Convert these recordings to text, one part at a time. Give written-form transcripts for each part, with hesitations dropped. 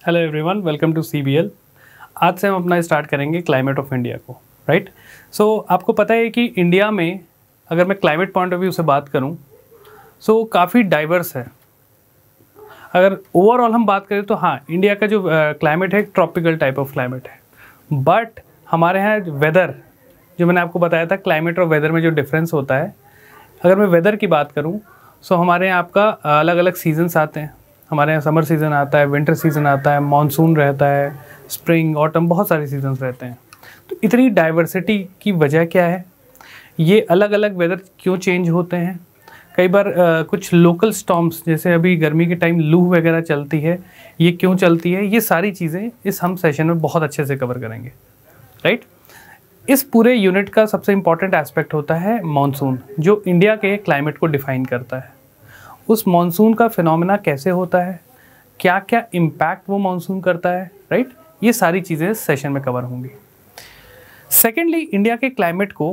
Hello everyone, welcome to CBL। आज से हम अपना स्टार्ट करेंगे क्लाइमेट ऑफ इंडिया को, राइट। सो आपको पता है कि इंडिया में अगर मैं क्लाइमेट पॉइंट ऑफ व्यू से बात करूं सो काफ़ी डाइवर्स है। अगर ओवरऑल हम बात करें तो हाँ, इंडिया का जो क्लाइमेट है ट्रॉपिकल टाइप ऑफ क्लाइमेट है, बट हमारे यहाँ वेदर, जो मैंने आपको बताया था क्लाइमेट और वेदर में जो डिफरेंस होता है, अगर मैं वेदर की बात करूँ सो हमारे यहाँ आपका अलग अलग सीजन्स आते हैं। हमारे यहाँ समर सीज़न आता है, विंटर सीज़न आता है, मानसून रहता है, स्प्रिंग, ऑटम, बहुत सारे सीजन्स रहते हैं। तो इतनी डाइवर्सिटी की वजह क्या है? ये अलग अलग वेदर क्यों चेंज होते हैं? कई बार कुछ लोकल स्टॉर्म्स, जैसे अभी गर्मी के टाइम लू वगैरह चलती है, ये क्यों चलती है? ये सारी चीज़ें इस हम सेशन में बहुत अच्छे से कवर करेंगे, राइट। इस पूरे यूनिट का सबसे इम्पॉर्टेंट एस्पेक्ट होता है मानसून, जो इंडिया के क्लाइमेट को डिफ़ाइन करता है। उस मानसून का फिनोमेना कैसे होता है, क्या क्या इम्पैक्ट वो मानसून करता है, राइट। ये सारी चीज़ें इस सेशन में कवर होंगी। सेकेंडली, इंडिया के क्लाइमेट को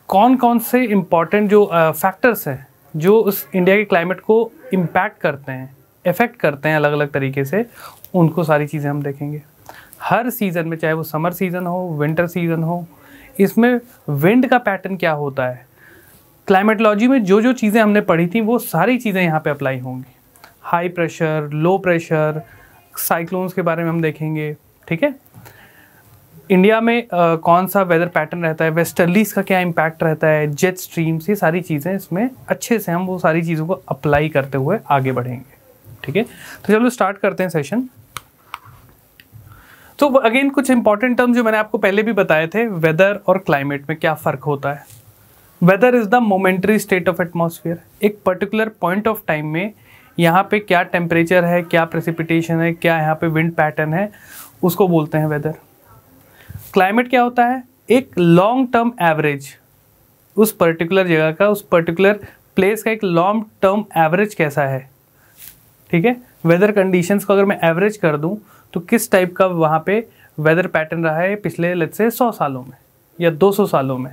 कौन कौन से इम्पॉर्टेंट जो फैक्टर्स हैं जो उस इंडिया के क्लाइमेट को इम्पैक्ट करते हैं, इफ़ेक्ट करते हैं अलग अलग तरीके से, उनको सारी चीज़ें हम देखेंगे। हर सीज़न में, चाहे वो समर सीज़न हो, विंटर सीज़न हो, इसमें विंड का पैटर्न क्या होता है, क्लाइमेटोलॉजी में जो जो चीज़ें हमने पढ़ी थी वो सारी चीज़ें यहाँ पे अप्लाई होंगी। High pressure, low pressure, cyclones के बारे में हम देखेंगे, ठीक है। इंडिया में कौन सा वेदर पैटर्न रहता है, वेस्टर्लीज का क्या इम्पैक्ट रहता है, जेट स्ट्रीम्स, ये सारी चीज़ें इसमें अच्छे से हम वो सारी चीज़ों को अप्लाई करते हुए आगे बढ़ेंगे, ठीक है। तो चलो स्टार्ट करते हैं सेशन। तो अगेन कुछ इंपॉर्टेंट टर्म जो मैंने आपको पहले भी बताए थे, वेदर और क्लाइमेट में क्या फ़र्क होता है। Weather is the momentary state of atmosphere. एक पर्टिकुलर पॉइंट ऑफ टाइम में यहाँ पे क्या टेम्परेचर है, क्या प्रेसिपिटेशन है, क्या यहाँ पे विंड पैटर्न है, उसको बोलते हैं वेदर। क्लाइमेट क्या होता है? एक लॉन्ग टर्म एवरेज, उस पर्टिकुलर जगह का, उस पर्टिकुलर प्लेस का एक लॉन्ग टर्म एवरेज कैसा है, ठीक है। वेदर कंडीशंस को अगर मैं एवरेज कर दूं तो किस टाइप का वहाँ पे वेदर पैटर्न रहा है पिछले लेट्स से 100 सालों में या 200 सालों में,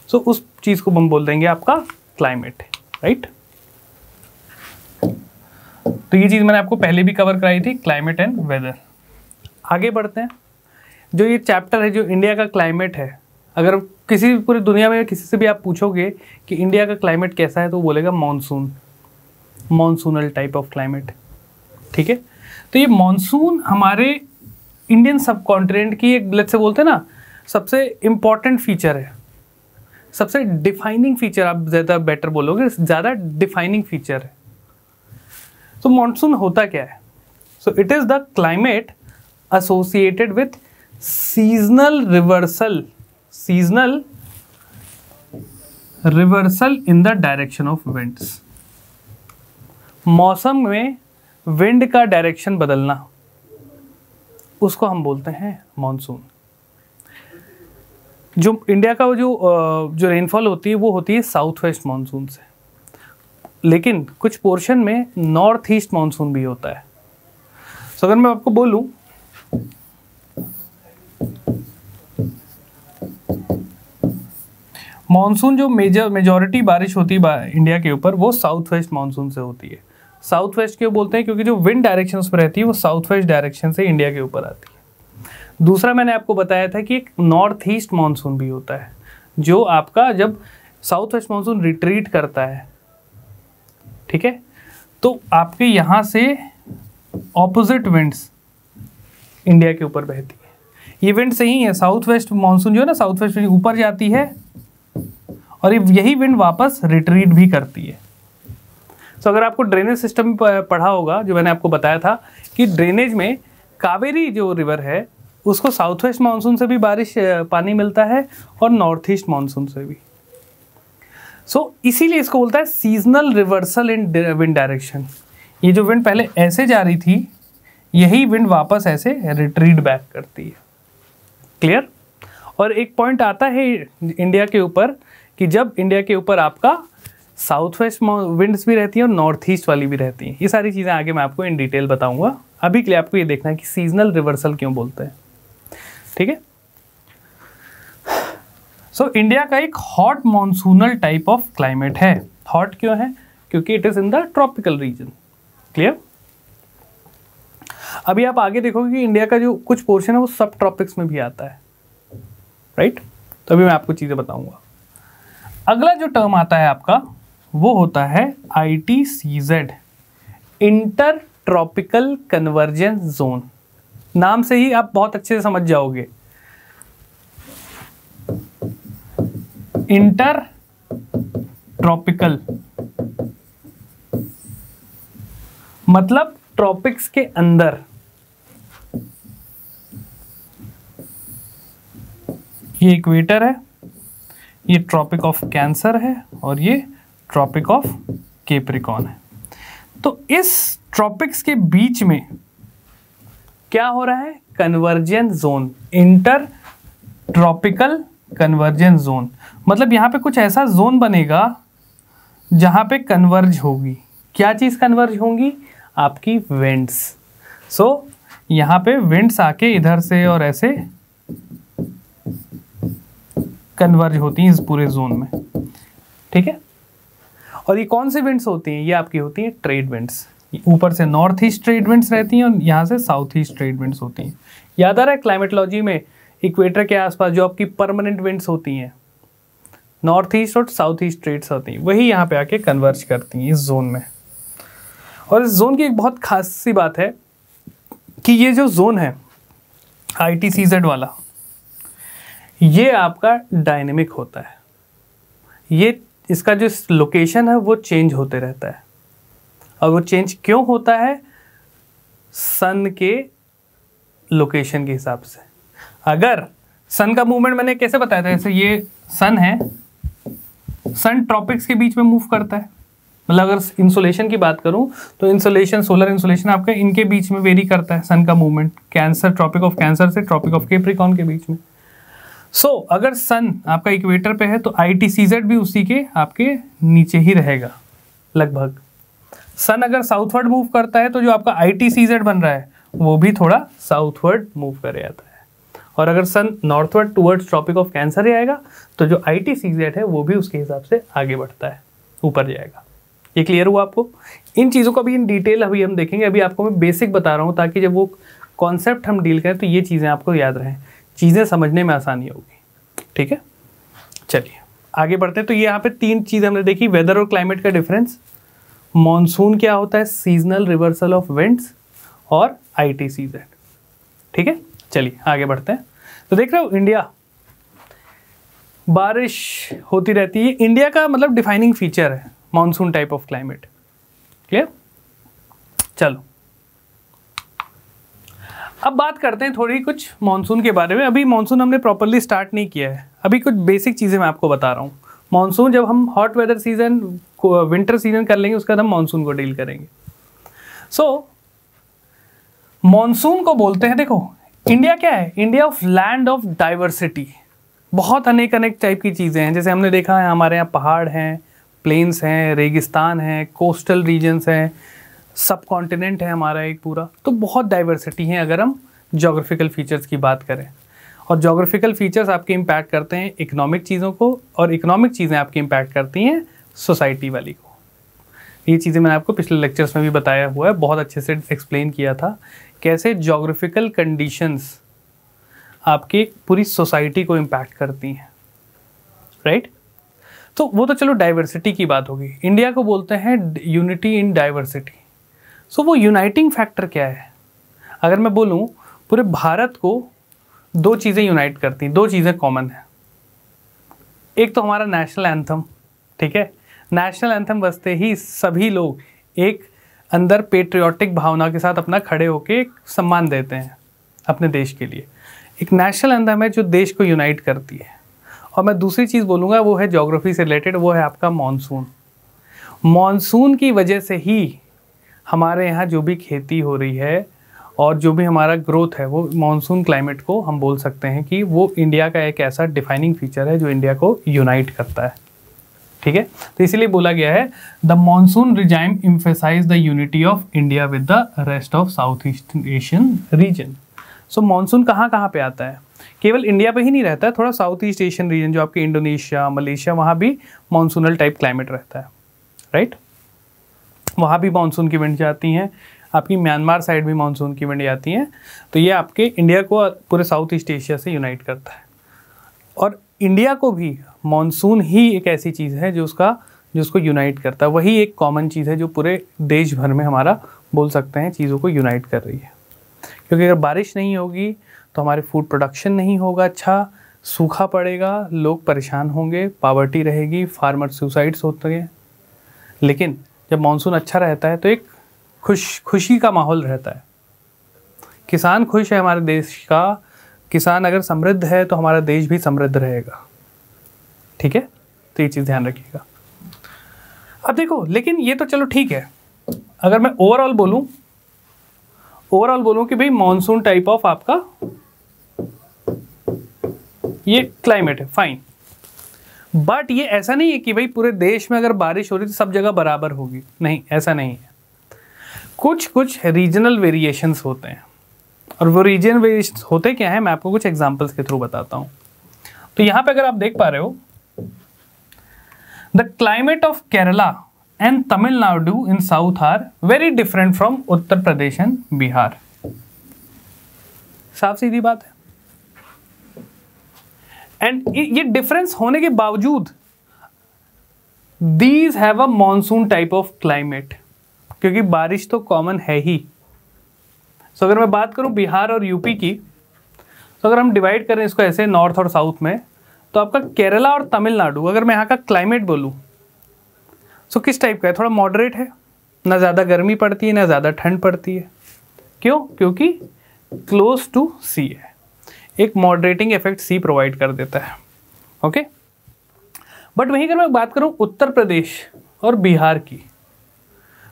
सो उस चीज़ को हम बोल देंगे आपका क्लाइमेट, राइट। तो ये चीज़ मैंने आपको पहले भी कवर कराई थी, क्लाइमेट एंड वेदर। आगे बढ़ते हैं। जो ये चैप्टर है, जो इंडिया का क्लाइमेट है, अगर किसी पूरी दुनिया में किसी से भी आप पूछोगे कि इंडिया का क्लाइमेट कैसा है तो वो बोलेगा monsoon, monsoonal type of climate, ठीक है। तो ये मानसून हमारे इंडियन सब कॉन्टिनेंट की एक, लेट्स से बोलते हैं ना, सबसे इम्पॉर्टेंट फीचर है, सबसे डिफाइनिंग फीचर, आप ज़्यादा बेटर बोलोगे, ज़्यादा डिफाइनिंग फीचर है। तो मानसून होता क्या है? So it is the climate associated with seasonal reversal in the direction of winds. मौसम में विंड का डायरेक्शन बदलना, उसको हम बोलते हैं मानसून। जो इंडिया का जो रेनफॉल होती है वो होती है साउथ वेस्ट मानसून से, लेकिन कुछ पोर्शन में नॉर्थ ईस्ट मानसून भी होता है। सो अगर मैं आपको बोलूं, मानसून जो मेजॉरिटी बारिश होती है इंडिया के ऊपर, वो साउथ वेस्ट मानसून से होती है। साउथ वेस्ट क्यों बोलते हैं? क्योंकि जो विंड डायरेक्शन उसमें रहती है वो साउथ वेस्ट डायरेक्शन से इंडिया के ऊपर आती है। दूसरा मैंने आपको बताया था कि एक नॉर्थ ईस्ट मानसून भी होता है, जो आपका जब साउथ वेस्ट मानसून रिट्रीट करता है, ठीक है, तो आपके यहाँ से ऑपोजिट विंड्स इंडिया के ऊपर बहती है। ये विंड सही है, साउथ वेस्ट मानसून जो है ना, साउथ वेस्ट ऊपर जाती है और यही विंड वापस रिट्रीट भी करती है। तो अगर आपको ड्रेनेज सिस्टम पढ़ा होगा, जो मैंने आपको बताया था कि ड्रेनेज में कावेरी जो रिवर है उसको साउथ वेस्ट मानसून से भी बारिश पानी मिलता है और नॉर्थ ईस्ट मानसून से भी। सो इसीलिए इसको बोलता है सीजनल रिवर्सल इन विंड डायरेक्शन। ये जो विंड पहले ऐसे जा रही थी, यही विंड वापस ऐसे रिट्रीट बैक करती है। क्लियर? और एक पॉइंट आता है इंडिया के ऊपर कि जब इंडिया के ऊपर आपका साउथ वेस्ट विंड्स भी रहती हैं और नॉर्थ ईस्ट वाली भी रहती हैं। ये सारी चीज़ें आगे मैं आपको इन डिटेल बताऊंगा। अभी के लिए आपको ये देखना है कि सीजनल रिवर्सल क्यों बोलते हैं, ठीक है। सो इंडिया का एक hot monsoonal type of climate है। हॉट क्यों है? क्योंकि it is in the tropical region. Clear? अभी आप आगे देखोगे कि इंडिया का जो कुछ पोर्शन है वो सब ट्रॉपिक्स में भी आता है, राइट। तो अभी मैं आपको चीज़ें बताऊंगा। अगला जो टर्म आता है आपका वो होता है ITCZ, inter tropical convergence zone. नाम से ही आप बहुत अच्छे से समझ जाओगे, इंटर ट्रॉपिकल मतलब ट्रॉपिक्स के अंदर। ये इक्वेटर है, ये ट्रॉपिक ऑफ कैंसर है और ये ट्रॉपिक ऑफ कैप्रिकॉर्न है। तो इस ट्रॉपिक्स के बीच में क्या हो रहा है? Convergence zone, inter tropical convergence zone. मतलब यहाँ पे कुछ ऐसा जोन बनेगा जहाँ पे कन्वर्ज होगी। क्या चीज़ कन्वर्ज होंगी? आपकी विंड्स। सो यहाँ पे विंड्स आके इधर से और ऐसे कन्वर्ज होती हैं इस पूरे जोन में, ठीक है। और ये कौन सी विंड्स होती हैं? ये आपकी होती हैं ट्रेड विंड्स। ऊपर से नॉर्थ ईस्ट ट्रेड विंड्स रहती हैं और यहाँ से साउथ ईस्ट ट्रेड विंड्स होती हैं। याद आ रहा है क्लाइमेटोलॉजी में इक्वेटर के आसपास जो आपकी परमानेंट विंड्स होती हैं, नॉर्थ ईस्ट और साउथ ईस्ट ट्रेड्स होती हैं, वही यहाँ पे आके कन्वर्ज करती हैं इस जोन में। और इस जोन की एक बहुत खास सी बात है कि ये जो जोन है ITCZ वाला, ये आपका डायनेमिक होता है। ये इसका जो लोकेशन है वो चेंज होते रहता है। और वो चेंज क्यों होता है? सन के लोकेशन के हिसाब से। अगर सन का मूवमेंट मैंने कैसे बताया था, जैसे ये सन है, सन ट्रॉपिक्स के बीच में मूव करता है। मतलब अगर इंसुलेशन की बात करूं तो इंसुलेशन, सोलर इंसुलेशन आपका इनके बीच में वेरी करता है सन का movement, Cancer, tropic of Cancer से ट्रॉपिक ऑफ कैप्रिकॉर्न के बीच में। अगर सन आपका इक्वेटर पे है तो ITCZ भी उसी के आपके नीचे ही रहेगा लगभग। सन अगर साउथवर्ड मूव करता है तो जो आपका ITCZ बन रहा है वो भी थोड़ा साउथवर्ड मूव कर जाता है। और अगर sun northward towards tropic of cancer ही आएगा तो जो ITCZ है वो भी उसके हिसाब से आगे बढ़ता है, ऊपर जाएगा। ये क्लियर हुआ आपको? इन चीज़ों को अभी इन डिटेल अभी हम देखेंगे। अभी आपको मैं बेसिक बता रहा हूँ ताकि जब वो कॉन्सेप्ट हम डील करें तो ये चीज़ें आपको याद रहें, चीज़ें समझने में आसानी होगी, ठीक है। चलिए आगे बढ़ते हैं। तो ये यहाँ पे 3 चीज़ हमने देखी, वेदर और क्लाइमेट का डिफरेंस, मॉनसून क्या होता है, सीजनल रिवर्सल ऑफ विंड्स, और ITCZ, ठीक है। चलिए आगे बढ़ते हैं। तो देख रहे हो इंडिया, बारिश होती रहती है। इंडिया का मतलब डिफाइनिंग फीचर है monsoon type of climate, clear. चलो अब बात करते हैं थोड़ी कुछ मॉनसून के बारे में। अभी मॉनसून हमने प्रॉपरली स्टार्ट नहीं किया है, अभी कुछ बेसिक चीज़ें मैं आपको बता रहा हूँ। मॉनसून जब हम hot weather season, winter season कर लेंगे उसके बाद हम मॉनसून को डील करेंगे। मॉनसून को बोलते हैं, देखो इंडिया क्या है? India of land of diversity. बहुत अनेक टाइप की चीज़ें हैं। जैसे हमने देखा है हमारे यहाँ पहाड़ हैं, प्लेन्स हैं, रेगिस्तान हैं, कोस्टल रीजन्स हैं, सब कॉन्टिनेंट है हमारा एक पूरा। तो बहुत डाइवर्सिटी है अगर हम जोग्राफिकल फीचर्स की बात करें। और जोग्राफिकल फीचर्स आपके इम्पैक्ट करते हैं इकोनॉमिक चीज़ों को, और इकोनॉमिक चीज़ें आपकी इम्पैक्ट करती हैं सोसाइटी वाली को। ये चीज़ें मैंने आपको पिछले लेक्चर्स में भी बताया हुआ है, बहुत अच्छे से एक्सप्लेन किया था कैसे जोग्राफिकल कंडीशंस आपकी पूरी सोसाइटी को इम्पैक्ट करती हैं, राइट। तो वो तो चलो डाइवर्सिटी की बात होगी। इंडिया को बोलते हैं यूनिटी इन डाइवर्सिटी। वो यूनाइटिंग फैक्टर क्या है? अगर मैं बोलूँ पूरे भारत को 2 चीज़ें यूनाइट करती हैं, 2 चीज़ें कॉमन है। एक तो हमारा नेशनल एंथम, ठीक है। नेशनल एंथम बजते ही सभी लोग एक अंदर पेट्रियाटिक भावना के साथ अपना खड़े होके एक सम्मान देते हैं अपने देश के लिए। एक नेशनल एंथम है जो देश को यूनाइट करती है। और मैं दूसरी चीज़ बोलूँगा वो है ज्योग्राफी से रिलेटेड, वो है आपका मॉनसून। मॉनसून की वजह से ही हमारे यहाँ जो भी खेती हो रही है और जो भी हमारा ग्रोथ है वो मॉनसून क्लाइमेट को हम बोल सकते हैं कि वो इंडिया का एक ऐसा डिफाइनिंग फीचर है जो इंडिया को यूनाइट करता है, ठीक है। तो इसीलिए बोला गया है the monsoon regime emphasise the unity of India with the rest of south east Asian region. Monsoon कहाँ कहाँ पे आता है? केवल इंडिया पे ही नहीं रहता है, थोड़ा साउथ ईस्ट एशियन रीजन जो आपके इंडोनेशिया, मलेशिया, वहाँ भी मॉनसूनल टाइप क्लाइमेट रहता है, राइट। वहाँ भी मानसून की विंड जाती हैं। आपकी म्यांमार साइड भी मानसून की विंड आती हैं। तो ये आपके इंडिया को पूरे साउथ ईस्ट एशिया से यूनाइट करता है। और इंडिया को भी मानसून ही एक ऐसी चीज़ है जो उसको यूनाइट करता है। वही एक कॉमन चीज़ है जो पूरे देश भर में हमारा बोल सकते हैं चीज़ों को यूनाइट कर रही है। क्योंकि अगर बारिश नहीं होगी तो हमारे फूड प्रोडक्शन नहीं होगा, अच्छा सूखा पड़ेगा, लोग परेशान होंगे, पावर्टी रहेगी, फार्मर सुसाइड्स होते हैं। लेकिन जब मानसून अच्छा रहता है तो एक खुशी का माहौल रहता है। किसान खुश है हमारे देश का, किसान अगर समृद्ध है तो हमारा देश भी समृद्ध रहेगा। ठीक है, तो ये चीज़ ध्यान रखिएगा। अब देखो, लेकिन ये तो चलो ठीक है, अगर मैं ओवरऑल बोलूं कि भाई मानसून टाइप ऑफ आपका ये क्लाइमेट है, फाइन। बट ये ऐसा नहीं है कि भाई पूरे देश में अगर बारिश हो रही तो सब जगह बराबर होगी, नहीं, ऐसा नहीं है। कुछ रीजनल वेरिएशंस होते हैं, और वो रीजनल वेरिएशंस होते क्या है मैं आपको कुछ एग्जांपल्स के थ्रू बताता हूं। तो यहां पे अगर आप देख पा रहे हो, the climate of Kerala and Tamil Nadu in south are very different from Uttar Pradesh and Bihar. साफ सीधी बात है। एंड ये डिफरेंस होने के बावजूद these have a monsoon type of climate, क्योंकि बारिश तो कॉमन है ही। सो अगर मैं बात करूं बिहार और यूपी की, तो अगर हम डिवाइड करें इसको ऐसे नॉर्थ और साउथ में, तो आपका केरला और तमिलनाडु, अगर मैं यहाँ का क्लाइमेट बोलूं सो किस टाइप का है, थोड़ा मॉडरेट है, ना ज़्यादा गर्मी पड़ती है ना ज़्यादा ठंड पड़ती है। क्यों? क्योंकि क्लोज टू सी है, एक मॉडरेटिंग इफेक्ट सी प्रोवाइड कर देता है। ओके, बट वहीं अगर मैं बात करूं उत्तर प्रदेश और बिहार की,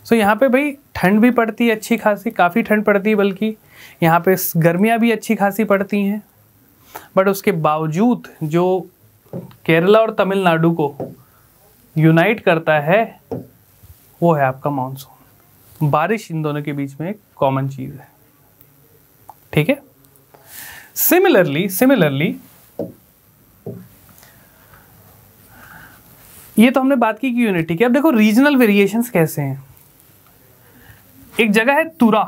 सो यहाँ पे भाई ठंड भी पड़ती है अच्छी खासी, काफ़ी ठंड पड़ती है, बल्कि यहाँ पे गर्मियाँ भी अच्छी खासी पड़ती हैं। बट उसके बावजूद जो केरला और तमिलनाडु को यूनाइट करता है वो है आपका मानसून। बारिश इन दोनों के बीच में एक कॉमन चीज़ है। ठीक है, सिमिलरली ये तो हमने बात की कि यूनिटी की। अब देखो रीजनल वेरिएशंस कैसे हैं। एक जगह है तुरा,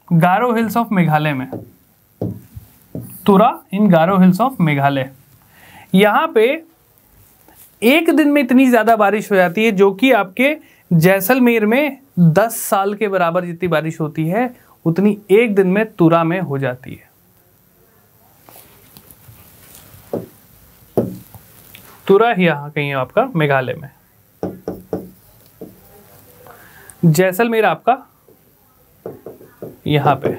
गारो हिल्स ऑफ मेघालय में, तुरा इन गारो हिल्स ऑफ मेघालय। यहां पे एक दिन में इतनी ज्यादा बारिश हो जाती है जो कि आपके जैसलमेर में 10 साल के बराबर जितनी बारिश होती है उतनी एक दिन में तुरा में हो जाती है। तुरा यहाँ कहीं है आपका मेघालय में, जैसलमेर आपका यहाँ पे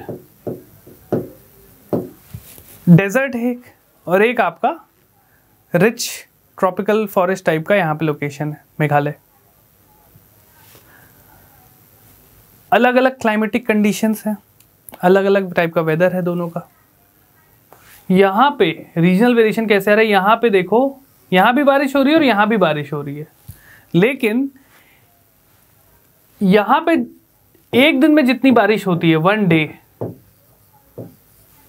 डेजर्ट है एक, और एक आपका रिच ट्रॉपिकल फॉरेस्ट टाइप का यहाँ पे लोकेशन है मेघालय। अलग अलग क्लाइमेटिक कंडीशंस हैं, अलग अलग टाइप का वेदर है दोनों का। यहाँ पे रीजनल वेरिएशन कैसे आ रहा है, यहाँ पे देखो, यहाँ भी बारिश हो रही है और यहाँ भी बारिश हो रही है, लेकिन यहाँ पे एक दिन में जितनी बारिश होती है, 1 डे,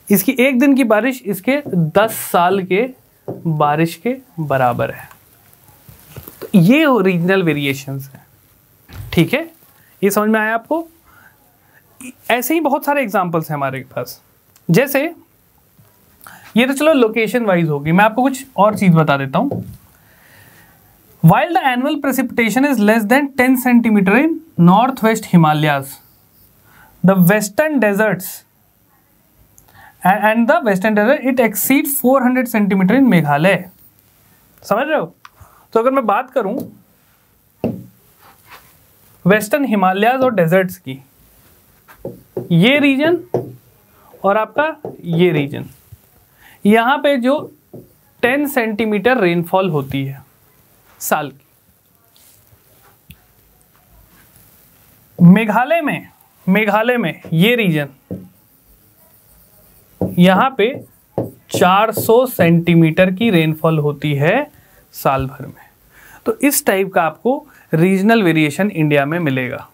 इसकी एक दिन की बारिश इसके 10 साल के बारिश के बराबर है। तो ये रीजनल वेरिएशंस है। ठीक है, ये समझ में आया आपको। ऐसे ही बहुत सारे एग्जांपल्स हैं हमारे पास। जैसे ये तो चलो लोकेशन वाइज होगी, मैं आपको कुछ और चीज बता देता हूं। While the annual precipitation is less than 10 centimeter in northwest Himalayas, the western deserts and the western desert it exceeds 400 centimeter in Meghalaya। समझ रहे हो? तो अगर मैं बात करूं वेस्टर्न हिमालयाज और डेजर्ट्स की, ये रीजन और आपका ये रीजन, यहाँ पे जो 10 सेंटीमीटर रेनफॉल होती है साल की। मेघालय में ये रीजन यहाँ पे 400 सेंटीमीटर की रेनफॉल होती है साल भर में। तो इस टाइप का आपको रीजनल वेरिएशन इंडिया में मिलेगा।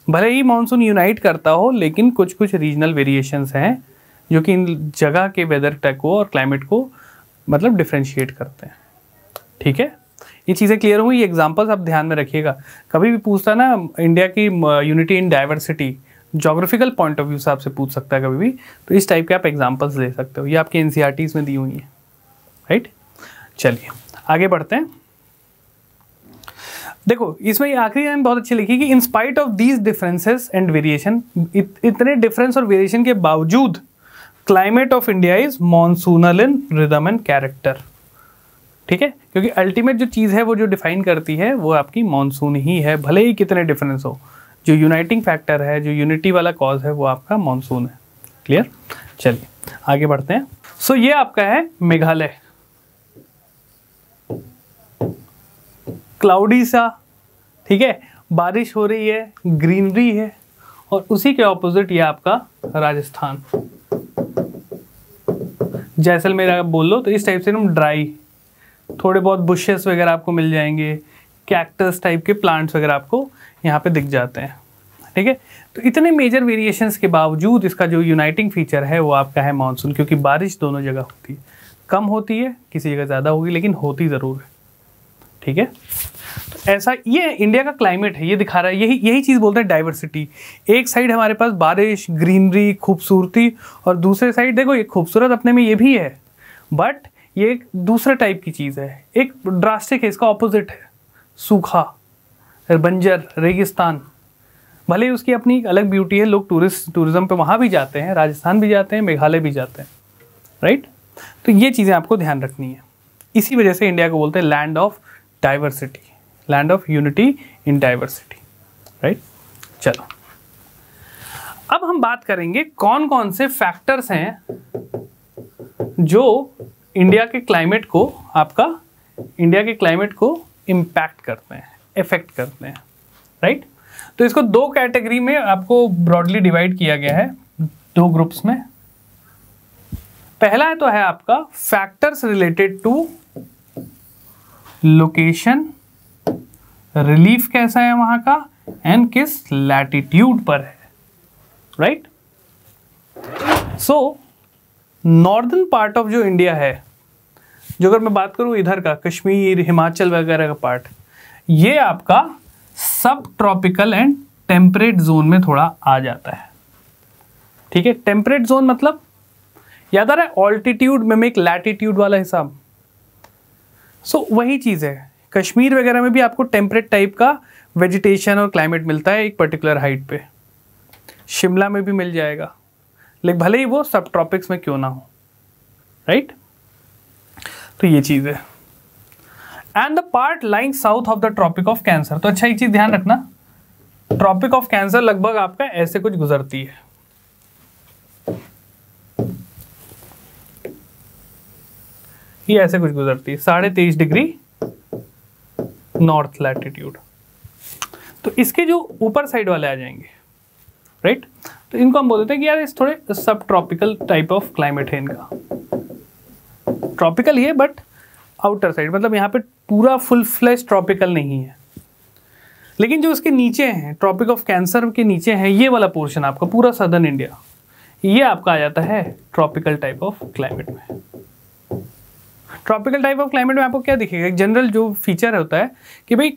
भले ही मॉनसून यूनाइट करता हो, लेकिन कुछ कुछ रीजनल वेरिएशंस हैं जो कि इन जगह के वेदर को और क्लाइमेट को मतलब डिफ्रेंशिएट करते हैं। ठीक है, ये चीज़ें क्लियर हुई, ये एग्जांपल्स आप ध्यान में रखिएगा। कभी भी पूछता ना इंडिया की unity in diversity geographical point of view से आपसे पूछ सकता है कभी भी, तो इस टाइप के आप एग्जांपल्स ले सकते हो। ये आपके एनसीईआरटीज़ में दी हुई हैं, राइट। चलिए आगे बढ़ते हैं। देखो इसमें ये आखिरी लाइन बहुत अच्छी लिखी कि in spite of these differences and variation, इतने डिफरेंस और वेरिएशन के बावजूद climate of India is monsoonal in rhythm and character. ठीक है, क्योंकि अल्टीमेट जो चीज़ है वो जो डिफाइन करती है वो आपकी मॉनसून ही है, भले ही कितने डिफरेंस हो। जो यूनाइटिंग फैक्टर है, जो यूनिटी वाला कॉज है, वो आपका मॉनसून है। क्लियर। चलिए आगे बढ़ते हैं। सो ये आपका है मेघालय, क्लाउडी सा, ठीक है, बारिश हो रही है, ग्रीनरी है, और उसी के ऑपोजिट ये आपका राजस्थान, जैसलमेर आप बोल लो तो इस टाइप से एकदम ड्राई, थोड़े बहुत बुशेस वगैरह आपको मिल जाएंगे, कैक्टस टाइप के प्लांट्स वगैरह आपको यहाँ पे दिख जाते हैं। ठीक है, तो इतने मेजर वेरिएशंस के बावजूद इसका जो यूनाइटिंग फीचर है वो आपका है मानसून, क्योंकि बारिश दोनों जगह होती है, कम होती है, किसी जगह ज़्यादा होगी, लेकिन होती ज़रूर है। ठीक है, तो ऐसा ये इंडिया का क्लाइमेट है, ये दिखा रहा है, यही चीज़ बोलते हैं डाइवर्सिटी। एक साइड हमारे पास बारिश, ग्रीनरी, खूबसूरती, और दूसरे साइड देखो ये खूबसूरत अपने में ये भी है, बट ये एक दूसरे टाइप की चीज़ है, एक ड्रास्टिक है, इसका ऑपोजिट है, सूखा, बंजर, रेगिस्तान। भले ही उसकी अपनी अलग ब्यूटी है, लोग टूरिज्म पे वहाँ भी जाते हैं, राजस्थान भी जाते हैं, मेघालय भी जाते हैं, राइट। तो ये चीज़ें आपको ध्यान रखनी है। इसी वजह से इंडिया को बोलते हैं land of diversity, land of unity in diversity, right. चलो अब हम बात करेंगे कौन कौन से फैक्टर्स हैं जो इंडिया के क्लाइमेट को इम्पैक्ट करते हैं, इफेक्ट करते हैं, राइट। तो इसको दो कैटेगरी में आपको ब्रॉडली डिवाइड किया गया है, दो ग्रुप्स में। पहला तो है आपका factors related to location, relief कैसा है वहां का, एंड किस लैटिट्यूड पर है, right. So northern part of जो इंडिया है, जो अगर मैं बात करूं इधर का कश्मीर, हिमाचल वगैरह का पार्ट, ये आपका सब ट्रॉपिकल एंड टेम्परेट जोन में थोड़ा आ जाता है। ठीक है, टेम्परेट जोन मतलब याद आ रहा है ऑल्टीट्यूड में एक लैटिट्यूड वाला हिसाब। सो वही चीज़ है, कश्मीर वगैरह में भी आपको टेम्परेट टाइप का वेजिटेशन और क्लाइमेट मिलता है एक पर्टिकुलर हाइट पे, शिमला में भी मिल जाएगा, लेकिन भले ही वो सब ट्रॉपिक्स में क्यों ना हो, राइट। तो ये चीज़ है। And the part lying south of the tropic of Cancer, तो अच्छा एक चीज़ ध्यान रखना, ट्रॉपिक ऑफ कैंसर लगभग आपका ऐसे कुछ गुजरती है, ये ऐसे कुछ गुजरती है 23.5 डिग्री नॉर्थ लैटिट्यूड। तो इसके जो ऊपर साइड वाले आ जाएंगे, राइट, तो इनको हम बोलते हैं कि यार इस थोड़े सब ट्रॉपिकल टाइप ऑफ क्लाइमेट है इनका, ट्रॉपिकल ही है बट आउटर साइड, मतलब यहाँ पे पूरा फुल फ्लैश ट्रॉपिकल नहीं है। लेकिन जो उसके नीचे हैं, ट्रॉपिक ऑफ कैंसर के नीचे हैं, ये वाला पोर्शन आपका पूरा सदर्न इंडिया, ये आपका आ जाता है ट्रॉपिकल टाइप ऑफ क्लाइमेट में। ट्रॉपिकल टाइप ऑफ क्लाइमेट में आपको क्या दिखेगा, एक जनरल जो फीचर होता है कि भाई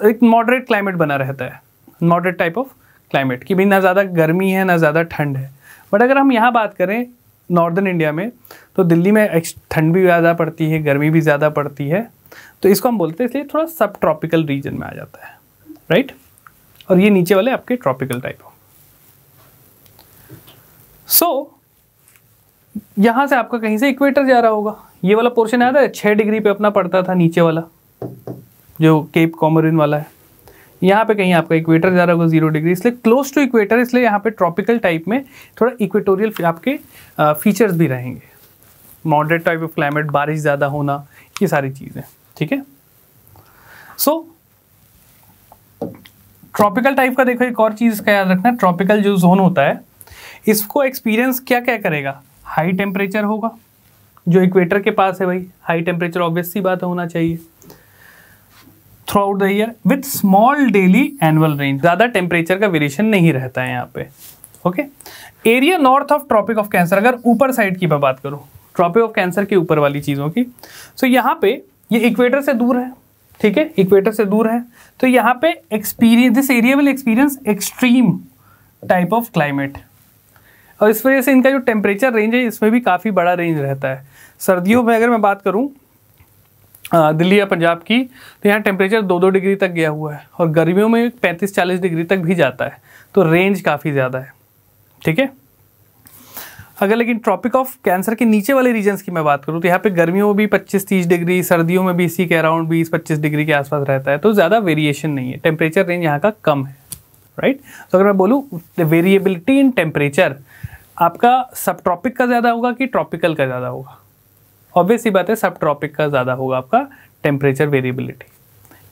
एक मॉडरेट क्लाइमेट बना रहता है, मॉडरेट टाइप ऑफ क्लाइमेट, कि भाई ना ज़्यादा गर्मी है ना ज़्यादा ठंड है। बट अगर हम यहाँ बात करें नॉर्दर्न इंडिया में, तो दिल्ली में ठंड भी ज़्यादा पड़ती है, गर्मी भी ज़्यादा पड़ती है, तो इसको हम बोलते हैं, इसलिए थोड़ा सब ट्रॉपिकल रीजन में आ जाता है, राइट। और ये नीचे वाले आपके ट्रॉपिकल टाइप हो। सो यहाँ से आपका कहीं से इक्वेटर जा रहा होगा, ये वाला पोर्शन याद है 6 डिग्री पे अपना पड़ता था, नीचे वाला जो केप कॉमोरिन वाला है, यहाँ पे कहीं आपका इक्वेटर जा रहा होगा 0 डिग्री, इसलिए क्लोज टू इक्वेटर, इसलिए यहाँ पे ट्रॉपिकल टाइप में थोड़ा इक्वेटोरियल आपके फीचर्स भी रहेंगे, मॉडरेट टाइप ऑफ क्लाइमेट, बारिश ज़्यादा होना, ये सारी चीज़ें, ठीक है। सो ट्रॉपिकल टाइप का देखो एक और चीज़ का याद रखना, ट्रॉपिकल जो जोन होता है इसको एक्सपीरियंस क्या क्या करेगा, हाई टेम्परेचर होगा, जो इक्वेटर के पास है भाई हाई टेम्परेचर ऑब्वियस सी बात होना चाहिए throughout the year with small daily annual range, ज़्यादा टेम्परेचर का वेरिएशन नहीं रहता है यहाँ पे, okay. Area north of tropic of Cancer, अगर ऊपर साइड की मैं बात करूँ ट्रॉपिक ऑफ कैंसर के ऊपर वाली चीज़ों की, सो यहाँ पे ये इक्वेटर से दूर है, ठीक है, इक्वेटर से दूर है, तो यहाँ पे experience, this area will experience extreme type of climate, और इस वजह से इनका जो टेम्परेचर रेंज है इसमें भी काफ़ी बड़ा रेंज रहता है। सर्दियों में अगर मैं बात करूँ दिल्ली या पंजाब की, तो यहाँ टेम्परेचर 2-2 डिग्री तक गया हुआ है, और गर्मियों में 35-40 डिग्री तक भी जाता है, तो रेंज काफ़ी ज़्यादा है। ठीक है, अगर लेकिन ट्रॉपिक ऑफ कैंसर के नीचे वाले रीजन्स की मैं बात करूँ तो यहाँ पे गर्मियों में भी 25-30 डिग्री, सर्दियों में भी इसी के अराउंड 20-25 डिग्री के आसपास रहता है, तो ज़्यादा वेरिएशन नहीं है, टेम्परेचर रेंज यहाँ का कम है। राइट, तो अगर मैं बोलूँ वेरिएबिलिटी इन टेम्परेचर आपका सब ट्रॉपिक का ज़्यादा होगा कि ट्रॉपिकल का ज़्यादा होगा? ऑब्वियस ही बात है, सब ट्रॉपिक का ज़्यादा होगा आपका टेम्परेचर वेरिएबिलिटी,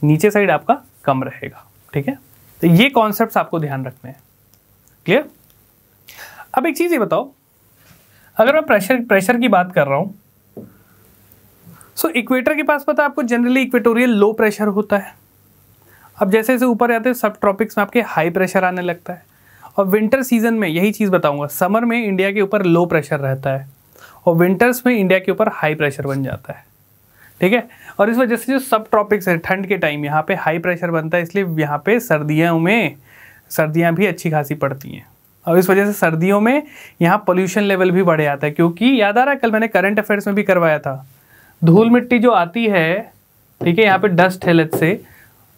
नीचे साइड आपका कम रहेगा। ठीक है, तो ये कॉन्सेप्ट्स आपको ध्यान रखने हैं। क्लियर? अब एक चीज़ ये बताओ, अगर मैं प्रेशर की बात कर रहा हूँ, सो इक्वेटर के पास पता है आपको जनरली इक्वेटोरियल लो प्रेशर होता है। अब जैसे जैसे ऊपर आते हैं सब ट्रॉपिक्स में आपके हाई प्रेशर आने लगता है, और विंटर सीजन में यही चीज़ बताऊंगा, समर में इंडिया के ऊपर लो प्रेशर रहता है और विंटर्स में इंडिया के ऊपर हाई प्रेशर बन जाता है। ठीक है, और इस वजह से जो सब ट्रॉपिक्स है ठंड के टाइम यहाँ पे हाई प्रेशर बनता है, इसलिए यहाँ पे सर्दियाँ भी अच्छी खासी पड़ती हैं, और इस वजह से सर्दियों में यहाँ पोल्यूशन लेवल भी बढ़ जाता है, क्योंकि याद आ रहा है कल मैंने करंट अफेयर्स में भी करवाया था, धूल मिट्टी जो आती है, ठीक है, यहाँ पे डस्ट है लेट से,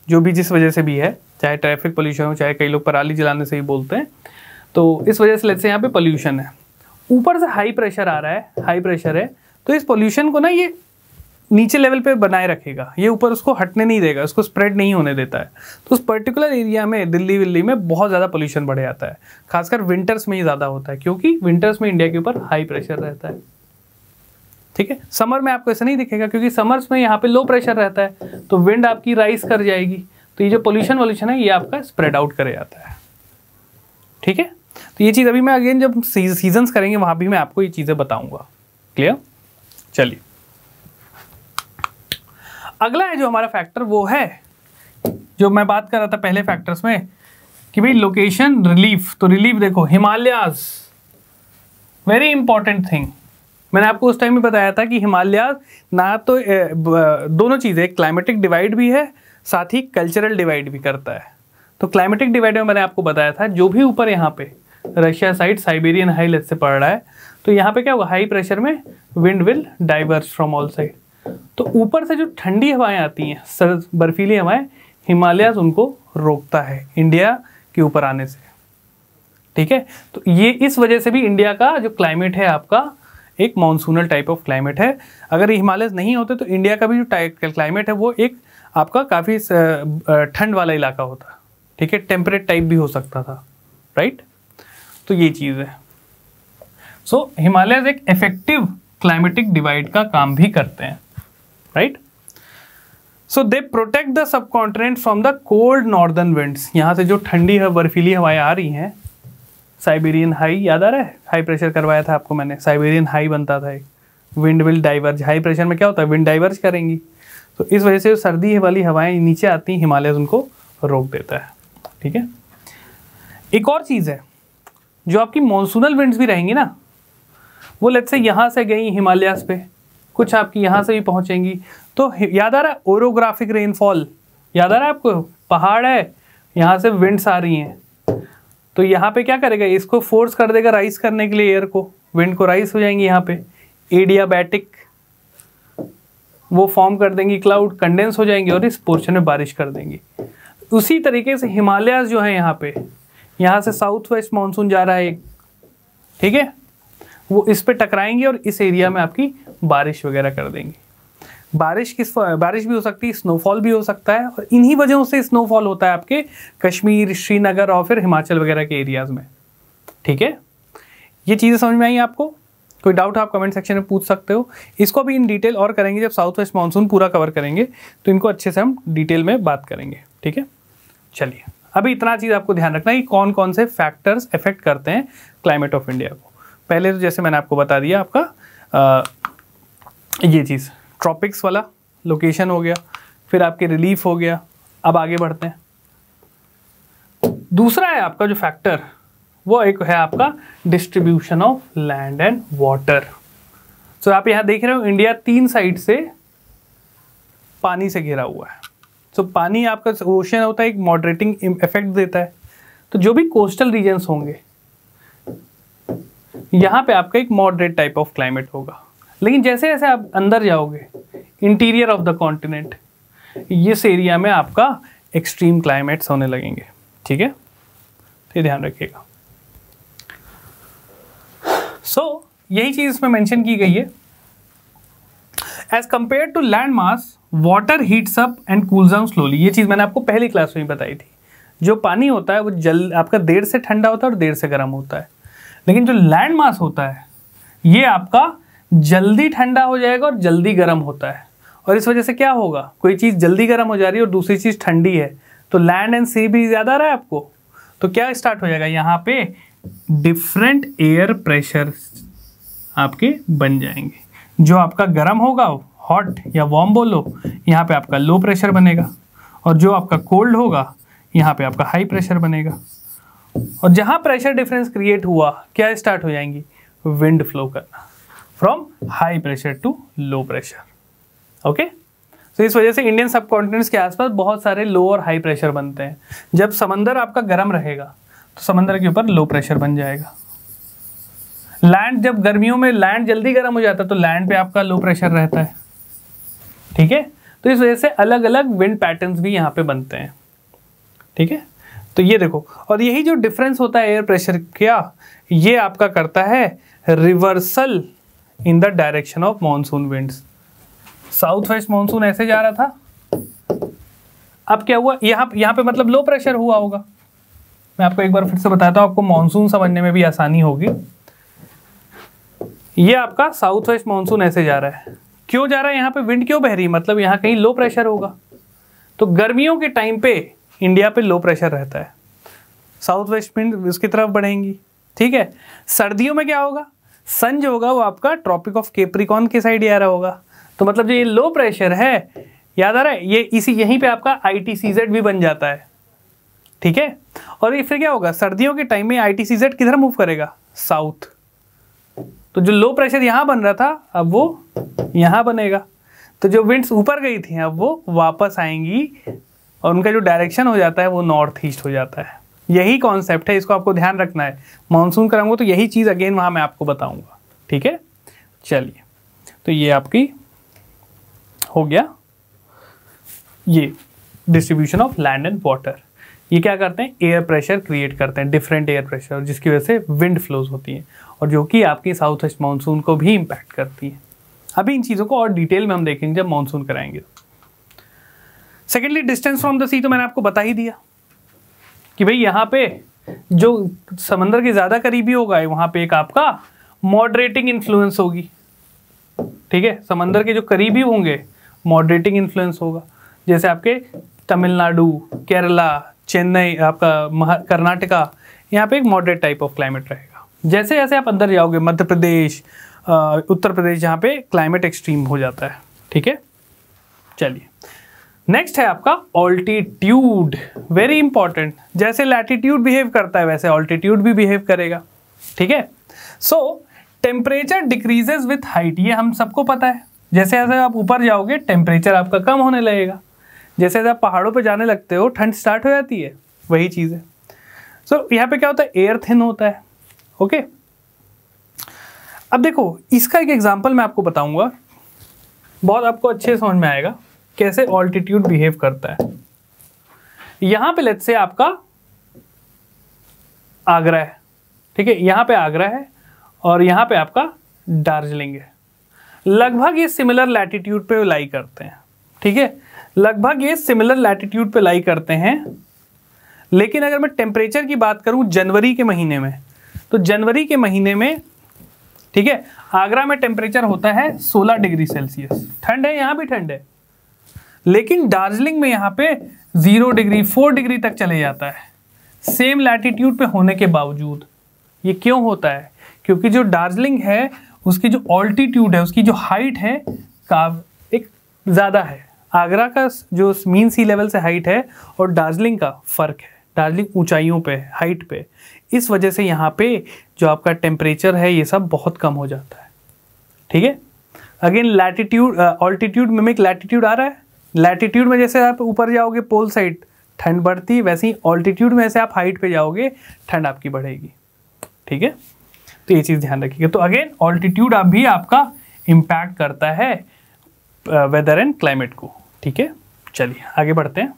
जो भी जिस वजह से भी है, चाहे ट्रैफिक पोल्यूशन हो, चाहे कई लोग पराली जलाने से ही बोलते हैं, तो इस वजह से लेट से यहाँ पे पोल्यूशन है, ऊपर से हाई प्रेशर आ रहा है, हाई प्रेशर है, तो इस पोल्यूशन को ना ये नीचे लेवल पे बनाए रखेगा, ये ऊपर उसको हटने नहीं देगा, उसको स्प्रेड नहीं होने देता है, तो उस पर्टिकुलर एरिया में दिल्ली में बहुत ज़्यादा पोल्यूशन बढ़ जाता है, खासकर विंटर्स में ही ज़्यादा होता है, क्योंकि विंटर्स में इंडिया के ऊपर हाई प्रेशर रहता है। ठीक है, समर में आपको ऐसा नहीं दिखेगा, क्योंकि समर्स में यहाँ पे लो प्रेशर रहता है, तो विंड आपकी राइज कर जाएगी, तो ये जो पोल्यूशन है ये आपका स्प्रेड आउट करे जाता है। ठीक है, तो ये चीज़ अभी मैं अगेन जब सीजन्स करेंगे वहाँ भी मैं आपको ये चीज़ें बताऊंगा। क्लियर? चलिए, अगला है जो हमारा फैक्टर, वो है जो मैं बात कर रहा था पहले फैक्टर्स में कि भाई लोकेशन, रिलीफ। तो रिलीफ देखो, हिमालयाज वेरी इंपॉर्टेंट थिंग। मैंने आपको उस टाइम में बताया था कि हिमालयाज ना तो दोनों चीज़ें, क्लाइमेटिक डिवाइड भी है, साथ ही कल्चरल डिवाइड भी करता है। तो क्लाइमेटिक डिवाइड में मैंने आपको बताया था, जो भी ऊपर यहाँ पे Russia side Siberian high late से पड़ रहा है, तो यहाँ पे क्या होगा, हाई प्रेशर में wind will diverge from all side, तो ऊपर से जो ठंडी हवाएं आती हैं, सर्द बर्फीली हवाएं, हिमालयाज उनको रोकता है इंडिया के ऊपर आने से। ठीक है, तो ये इस वजह से भी इंडिया का जो क्लाइमेट है आपका एक मानसूनल टाइप ऑफ क्लाइमेट है। अगर ये हिमालयस नहीं होते तो इंडिया का भी जो क्लाइमेट है वो एक आपका काफ़ी ठंड वाला इलाका होता। ठीक है, टेम्परेट टाइप भी हो सकता था। राइट, तो ये चीज़ है। सो हिमालयस एक इफेक्टिव क्लाइमेटिक डिवाइड का काम भी करते हैं। Right, so they protect the subcontinent from the cold northern winds. यहाँ से जो ठंडी है बर्फीली हवाएं आ रही हैं, साइबेरियन हाई याद आ रहा है, हाई प्रेशर करवाया था आपको मैंने, साइबेरियन हाई बनता था एक, wind will diverge, high pressure में क्या होता है, विंड डाइवर्ज करेंगी, तो इस वजह से सर्दी वाली हवाएं नीचे आती हैं, हिमालय उनको रोक देता है। ठीक है, एक और चीज़ है, जो आपकी मॉनसूनल विंड्स भी रहेंगी ना, वो लेट्स से यहाँ से गई हिमालयास पे, कुछ आपकी यहाँ से भी पहुँचेंगी, तो याद आ रहा है ओरोग्राफिक रेनफॉल, याद आ रहा है आपको, पहाड़ है, यहाँ से विंड्स आ रही हैं, तो यहाँ पे क्या करेगा, इसको फोर्स कर देगा राइज करने के लिए, एयर को, विंड को राइज हो जाएंगी यहाँ पे, एडियाबैटिक वो फॉर्म कर देंगी, क्लाउड कंडेंस हो जाएंगे और इस पोर्शन में बारिश कर देंगी। उसी तरीके से हिमालयाज जो है यहाँ पे, यहाँ से साउथ वेस्ट मानसून जा रहा है एक, ठीक है, वो इस पे टकराएंगे और इस एरिया में आपकी बारिश वगैरह कर देंगी। बारिश भी हो सकती है, स्नोफॉल भी हो सकता है, और इन्हीं वजहों से स्नोफॉल होता है आपके कश्मीर, श्रीनगर और फिर हिमाचल वगैरह के एरियाज में। ठीक है, ये चीज़ें समझ में आई आपको? कोई डाउट आप कमेंट सेक्शन में पूछ सकते हो। इसको भी इन डिटेल और करेंगे जब साउथ वेस्ट मानसून पूरा कवर करेंगे, तो इनको अच्छे से हम डिटेल में बात करेंगे। ठीक है, चलिए अभी इतना चीज़ आपको ध्यान रखना है कि कौन कौन से फैक्टर्स अफेक्ट करते हैं क्लाइमेट ऑफ इंडिया को। पहले तो जैसे मैंने आपको बता दिया आपका ये चीज़ ट्रॉपिक्स वाला लोकेशन हो गया, फिर आपके रिलीफ हो गया। अब आगे बढ़ते हैं। दूसरा है आपका जो फैक्टर, वो एक है आपका distribution of land and water. तो आप यहाँ देख रहे हो इंडिया 3 साइड से पानी से घिरा हुआ है। तो पानी आपका ओशन होता है, एक मॉडरेटिंग इफेक्ट देता है। तो जो भी कोस्टल रीजन्स होंगे यहाँ पे आपका एक मॉडरेट टाइप ऑफ क्लाइमेट होगा। लेकिन जैसे जैसे आप अंदर जाओगे इंटीरियर ऑफ द कॉन्टिनेंट, इस एरिया में आपका एक्सट्रीम क्लाइमेट्स होने लगेंगे। ठीक है, तो ये ध्यान रखिएगा। सो यही चीज इसमें मेंशन की गई है। As compared to land mass water heats up and cools down slowly. ये चीज मैंने आपको पहली क्लास में बताई थी। जो पानी होता है वो आपका देर से ठंडा होता है और देर से गर्म होता है। लेकिन जो लैंड मास होता है ये आपका जल्दी ठंडा हो जाएगा और जल्दी गर्म होता है। और इस वजह से क्या होगा, कोई चीज़ जल्दी गर्म हो जा रही है और दूसरी चीज़ ठंडी है, तो लैंड एंड सी भी याद आ रहा है आपको। तो क्या स्टार्ट हो जाएगा, यहाँ पे डिफरेंट एयर प्रेशर आपके बन जाएंगे। जो आपका गर्म होगा हॉट या वार्म बोलो, यहाँ पे आपका लो प्रेशर बनेगा, और जो आपका कोल्ड होगा यहाँ पे आपका हाई प्रेशर बनेगा। और जहाँ प्रेशर डिफरेंस क्रिएट हुआ क्या स्टार्ट हो जाएंगी, विंड फ्लो करना from high pressure to low pressure. Okay, तो इस वजह से इंडियन सब कॉन्टिनेंट्स के आसपास बहुत सारे लो और हाई प्रेशर बनते हैं। जब समंदर आपका गर्म रहेगा तो समंदर के ऊपर लो प्रेशर बन जाएगा। लैंड, जब गर्मियों में लैंड जल्दी गर्म हो जाता है तो लैंड पे आपका लो प्रेशर रहता है। ठीक है, तो इस वजह से अलग अलग विंड पैटर्न्स भी यहाँ पे बनते हैं। ठीक है, तो ये देखो, और यही जो डिफरेंस होता है एयर प्रेशर क्या, ये आपका करता है reversal in the direction of monsoon winds. South west monsoon ऐसे जा रहा था, अब क्या हुआ, यहाँ पे मतलब लो प्रेशर हुआ होगा। मैं आपको एक बार फिर से बताता हूँ, आपको मॉनसून समझने में भी आसानी होगी। ये आपका साउथ वेस्ट मॉनसून ऐसे जा रहा है, क्यों जा रहा है, यहाँ पे विंड क्यों बह रही है, मतलब यहाँ कहीं लो प्रेशर होगा। तो गर्मियों के टाइम पे इंडिया पे लो प्रेशर रहता है, साउथ वेस्ट विंड उसकी तरफ बढ़ेंगी। ठीक है, सर्दियों में क्या होगा, सन जो होगा वो आपका ट्रॉपिक ऑफ कैप्रिकॉर्न के साइड आ रहा होगा। तो मतलब जो ये लो प्रेशर है, याद आ रहा है, ये यहीं पे आपका ITCZ भी बन जाता है। ठीक है, और ये फिर क्या होगा, सर्दियों के टाइम में ITCZ किधर मूव करेगा, साउथ। तो जो लो प्रेशर यहाँ बन रहा था अब वो यहाँ बनेगा। तो जो विंड्स ऊपर गई थी अब वो वापस आएंगी और उनका जो डायरेक्शन हो जाता है वो नॉर्थ ईस्ट हो जाता है। यही कॉन्सेप्ट है, इसको आपको ध्यान रखना है। मानसून कराऊंगा तो यही चीज़ अगेन वहाँ मैं आपको बताऊंगा। ठीक है, चलिए, तो ये आपकी हो गया ये distribution of land and water. ये क्या करते हैं, एयर प्रेशर क्रिएट करते हैं, डिफरेंट एयर प्रेशर, जिसकी वजह से विंड फ्लोज होती हैं और जो कि आपकी साउथ वेस्ट मानसून को भी इम्पैक्ट करती है। अभी इन चीज़ों को और डिटेल में हम देखेंगे जब मानसून कराएंगे। सेकेंडली, डिस्टेंस फ्रॉम द सी तो मैंने आपको बता ही दिया कि भाई यहाँ पे जो समंदर के ज़्यादा करीबी होगा वहाँ पे एक आपका मॉडरेटिंग इन्फ्लुएंस होगी। ठीक है, समंदर के जो करीबी होंगे मॉडरेटिंग इन्फ्लुएंस होगा, जैसे आपके तमिलनाडु, केरला, चेन्नई, आपका कर्नाटका, यहाँ पे एक मॉडरेट टाइप ऑफ क्लाइमेट रहेगा। जैसे जैसे आप अंदर जाओगे मध्य प्रदेश, उत्तर प्रदेश, जहाँ पे क्लाइमेट एक्सट्रीम हो जाता है। ठीक है, चलिए नेक्स्ट है आपका ऑल्टीट्यूड, वेरी इंपॉर्टेंट। जैसे लैटिट्यूड बिहेव करता है वैसे ऑल्टीट्यूड भी बिहेव करेगा। ठीक है, सो टेम्परेचर डिक्रीजेज विथ हाइट, ये हम सबको पता है। जैसे जैसे आप ऊपर जाओगे टेम्परेचर आपका कम होने लगेगा, जैसे जैसे आप पहाड़ों पे जाने लगते हो ठंड स्टार्ट हो जाती है, वही चीज़ है। सो यहाँ पे क्या होता है, एयर थिन होता है। ओके, अब देखो इसका एक एग्जांपल मैं आपको बताऊंगा, बहुत आपको अच्छे समझ में आएगा कैसे ऑल्टीट्यूड बिहेव करता है। यहां पे लेट्स से आपका आगरा है। ठीक है, यहां पे आगरा है और यहां पे आपका दार्जिलिंग है। लगभग ये सिमिलर लैटिट्यूड पे लाई करते हैं। ठीक है, लगभग ये सिमिलर लैटिट्यूड पे लाई करते हैं। लेकिन अगर मैं टेम्परेचर की बात करूं जनवरी के महीने में, तो जनवरी के महीने में, ठीक है, आगरा में टेम्परेचर होता है 16 डिग्री सेल्सियस, ठंड है, यहाँ भी ठंड है। लेकिन दार्जिलिंग में यहाँ पे 0 डिग्री 4 डिग्री तक चले जाता है, सेम लैटिट्यूड पे होने के बावजूद। ये क्यों होता है, क्योंकि जो दार्जिलिंग है उसकी जो ऑल्टीट्यूड है, उसकी जो हाइट है का एक ज़्यादा है। आगरा का जो मीन सी लेवल से हाइट है और दार्जिलिंग का फ़र्क है, दार्जिलिंग ऊंचाइयों पे, हाइट पे। इस वजह से यहाँ पे जो आपका टेम्परेचर है ये सब बहुत कम हो जाता है। ठीक है, again latitude altitude mimic latitude आ रहा है, लैटिट्यूड में जैसे आप ऊपर जाओगे पोल साइड ठंड बढ़ती है, वैसे ही ऑल्टीट्यूड में जैसे आप हाइट पे जाओगे ठंड आपकी बढ़ेगी। ठीक है, तो ये चीज़ ध्यान रखिएगा। तो अगेन ऑल्टीट्यूड आप भी आपका इम्पैक्ट करता है वेदर एंड क्लाइमेट को। ठीक है, चलिए आगे बढ़ते हैं।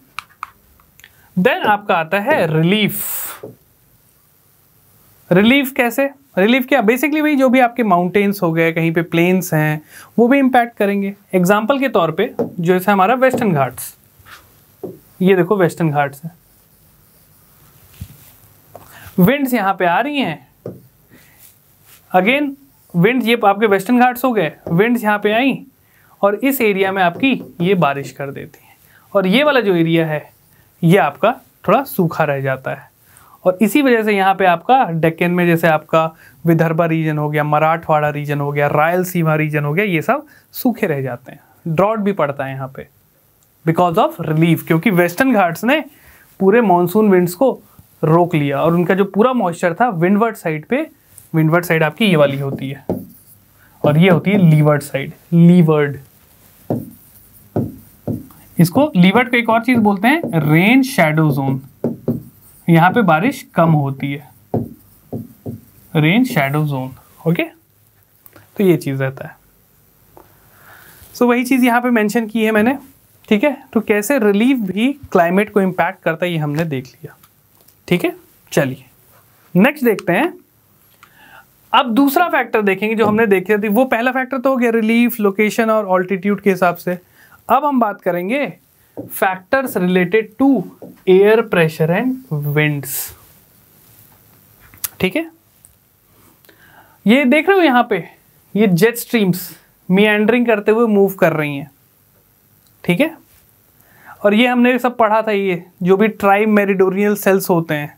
देन आपका आता है रिलीफ। रिलीफ कैसे? रिलीफ क्या? बेसिकली वही जो भी आपके माउंटेन्स हो गए, कहीं पे प्लेन्स हैं, वो भी इम्पैक्ट करेंगे। एग्जाम्पल के तौर पे जैसे हमारा वेस्टर्न घाट्स, ये देखो वेस्टर्न घाट्स है, विंड्स यहाँ पे आ रही हैं। अगेन विंड्स, ये आपके वेस्टर्न घाट्स हो गए, विंड्स यहाँ पे आई और इस एरिया में आपकी ये बारिश कर देती है, और ये वाला जो एरिया है ये आपका थोड़ा सूखा रह जाता है। और इसी वजह से यहाँ पे आपका डेक्कन में जैसे आपका विदर्भा रीजन हो गया, मराठवाड़ा रीजन हो गया, रायलसीमा रीजन हो गया, ये सब सूखे रह जाते हैं। ड्रॉट भी पड़ता है यहाँ पे बिकॉज ऑफ रिलीफ, क्योंकि वेस्टर्न घाट्स ने पूरे मानसून विंड्स को रोक लिया और उनका जो पूरा मॉइस्चर था विंडवर्ड साइड पे, विंडवर्ड साइड आपकी ये वाली होती है और ये होती है लीवर्ड साइड, लीवर्ड। इसको लीवर्ड को एक और चीज बोलते हैं रेन शैडो जोन। यहाँ पे बारिश कम होती है, रेन शैडो जोन। ओके, तो ये चीज रहता है। सो वही चीज यहाँ पे मेंशन की है मैंने। ठीक है, तो कैसे रिलीफ भी क्लाइमेट को इम्पैक्ट करता है ये हमने देख लिया। ठीक है, चलिए नेक्स्ट देखते हैं। अब दूसरा फैक्टर देखेंगे जो हमने देखे थे। वो पहला फैक्टर तो हो गया रिलीफ, लोकेशन और ऑल्टीट्यूड के हिसाब से। अब हम बात करेंगे factors related to air pressure and winds. ठीक है, ये देख रहे हो यहाँ पे ये जेट स्ट्रीम्स मिएंडरिंग करते हुए मूव कर रही हैं। ठीक है, और ये हमने सब पढ़ा था, ये जो भी ट्राई मेरिडोरियल सेल्स होते हैं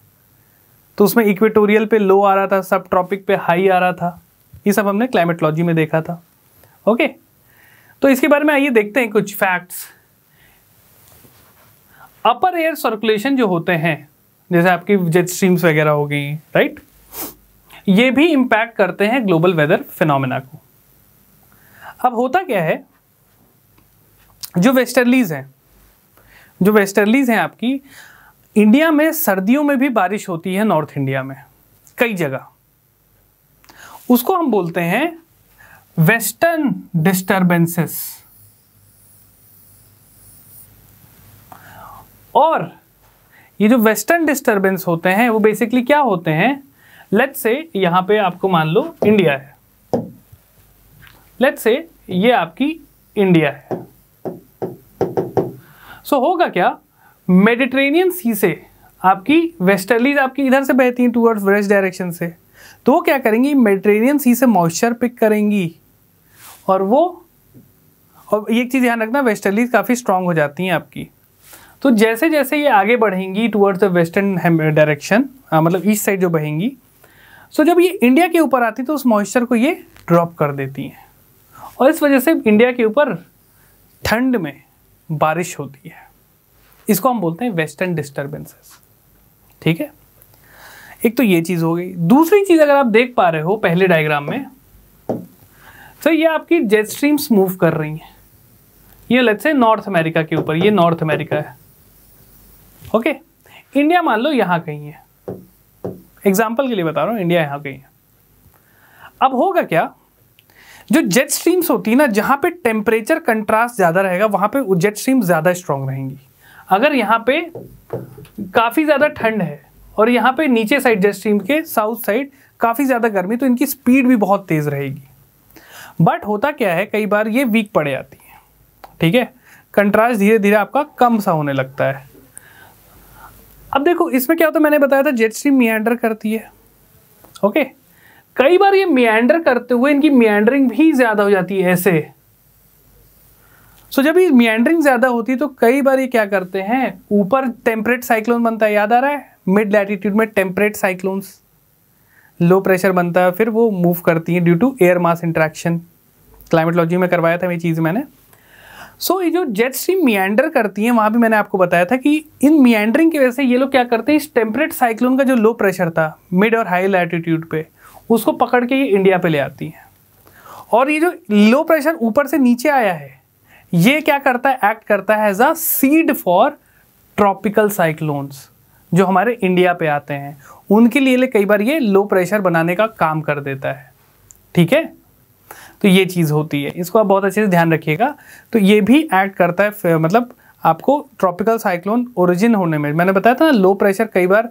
तो उसमें इक्वेटोरियल पे लो आ रहा था, सब ट्रॉपिक पे हाई आ रहा था। ये सब हमने क्लाइमेटोलॉजी में देखा था। ओके, तो इसके बारे में आइए देखते हैं कुछ फैक्ट्स। अपर एयर सर्कुलेशन जो होते हैं, जैसे आपकी जेट स्ट्रीम्स वगैरह हो गई, राइट, ये भी इंपैक्ट करते हैं ग्लोबल वेदर फिनोमेना को। अब होता क्या है, जो वेस्टर्लीज हैं आपकी, इंडिया में सर्दियों में भी बारिश होती है, नॉर्थ इंडिया में कई जगह। उसको हम बोलते हैं वेस्टर्न डिस्टर्बेंसेस। और ये जो वेस्टर्न डिस्टर्बेंस होते हैं वो बेसिकली क्या होते हैं, लेट्स से यहां पे आपको मान लो इंडिया है, लेट्स से ये आपकी इंडिया है। सो होगा क्या, मेडिटेरेनियन सी से आपकी वेस्टर्लीज आपकी इधर से बहती हैं टूवर्ड्स वेस्ट डायरेक्शन से, तो वो क्या करेंगी, मेडिटेरेनियन सी से मॉइस्चर पिक करेंगी और एक चीज़ ध्यान रखना, वेस्टर्लीज काफ़ी स्ट्रांग हो जाती हैं आपकी। तो जैसे जैसे ये आगे बढ़ेंगी टूवर्ड्स द वेस्टर्न डायरेक्शन, मतलब ईस्ट साइड जो बहेंगी, सो जब ये इंडिया के ऊपर आती तो उस मॉइस्चर को ये ड्रॉप कर देती हैं और इस वजह से इंडिया के ऊपर ठंड में बारिश होती है। इसको हम बोलते हैं वेस्टर्न डिस्टर्बेंसेस। ठीक है, एक तो ये चीज़ हो गई। दूसरी चीज़ अगर आप देख पा रहे हो पहले डायग्राम में, तो ये आपकी जेट स्ट्रीम्स मूव कर रही हैं। ये लेट्स से नॉर्थ अमेरिका के ऊपर, ये नॉर्थ अमेरिका है। ओके, इंडिया मान लो यहाँ कहीं है, एग्जाम्पल के लिए बता रहा हूँ, इंडिया यहाँ कहीं है। अब होगा क्या, जो जेट स्ट्रीम्स होती है ना, जहाँ पे टेम्परेचर कंट्रास्ट ज़्यादा रहेगा वहाँ पे जेट स्ट्रीम्स ज़्यादा स्ट्रांग रहेंगी। अगर यहाँ पे काफ़ी ज़्यादा ठंड है और यहाँ पे नीचे साइड जेट स्ट्रीम के साउथ साइड काफ़ी ज़्यादा गर्मी, तो इनकी स्पीड भी बहुत तेज़ रहेगी। बट होता क्या है, कई बार ये वीक पड़ जाती है। ठीक है, कंट्रास्ट धीरे धीरे आपका कम सा होने लगता है। अब देखो इसमें क्या होता है, मैंने बताया था जेट स्ट्रीम मिएंडर करती है। ओके, कई बार ये मिएंडर करते हुए इनकी मिएंडरिंग भी ज़्यादा हो जाती है ऐसे। सो जब ये मिएंडरिंग ज़्यादा होती है तो कई बार ये क्या करते हैं, ऊपर टेम्परेट साइक्लोन बनता है, याद आ रहा है, मिड लैटिट्यूड में टेम्परेट साइक्लोन्स, लो प्रेशर बनता है, फिर वो मूव करती हैं due to air mass interaction. Climatology में करवाया था ये चीज़ मैंने। सो ये जो जेट स्ट्रीम मिएंडर करती हैं, वहाँ भी मैंने आपको बताया था कि इन मिएंडरिंग की वजह से ये लोग क्या करते हैं, इस टेम्परेट साइक्लोन का जो लो प्रेशर था मिड और हाई लैटिट्यूड पे, उसको पकड़ के ये इंडिया पे ले आती हैं। और ये जो लो प्रेशर ऊपर से नीचे आया है, ये क्या करता है, एक्ट करता है as a seed for tropical cyclones जो हमारे इंडिया पे आते हैं, उनके लिए कई बार ये लो प्रेशर बनाने का काम कर देता है। ठीक है, तो ये चीज़ होती है, इसको आप बहुत अच्छे से ध्यान रखिएगा। तो ये भी एक्ट करता है, मतलब आपको ट्रॉपिकल साइक्लोन ओरिजिन होने में, मैंने बताया था ना लो प्रेशर कई बार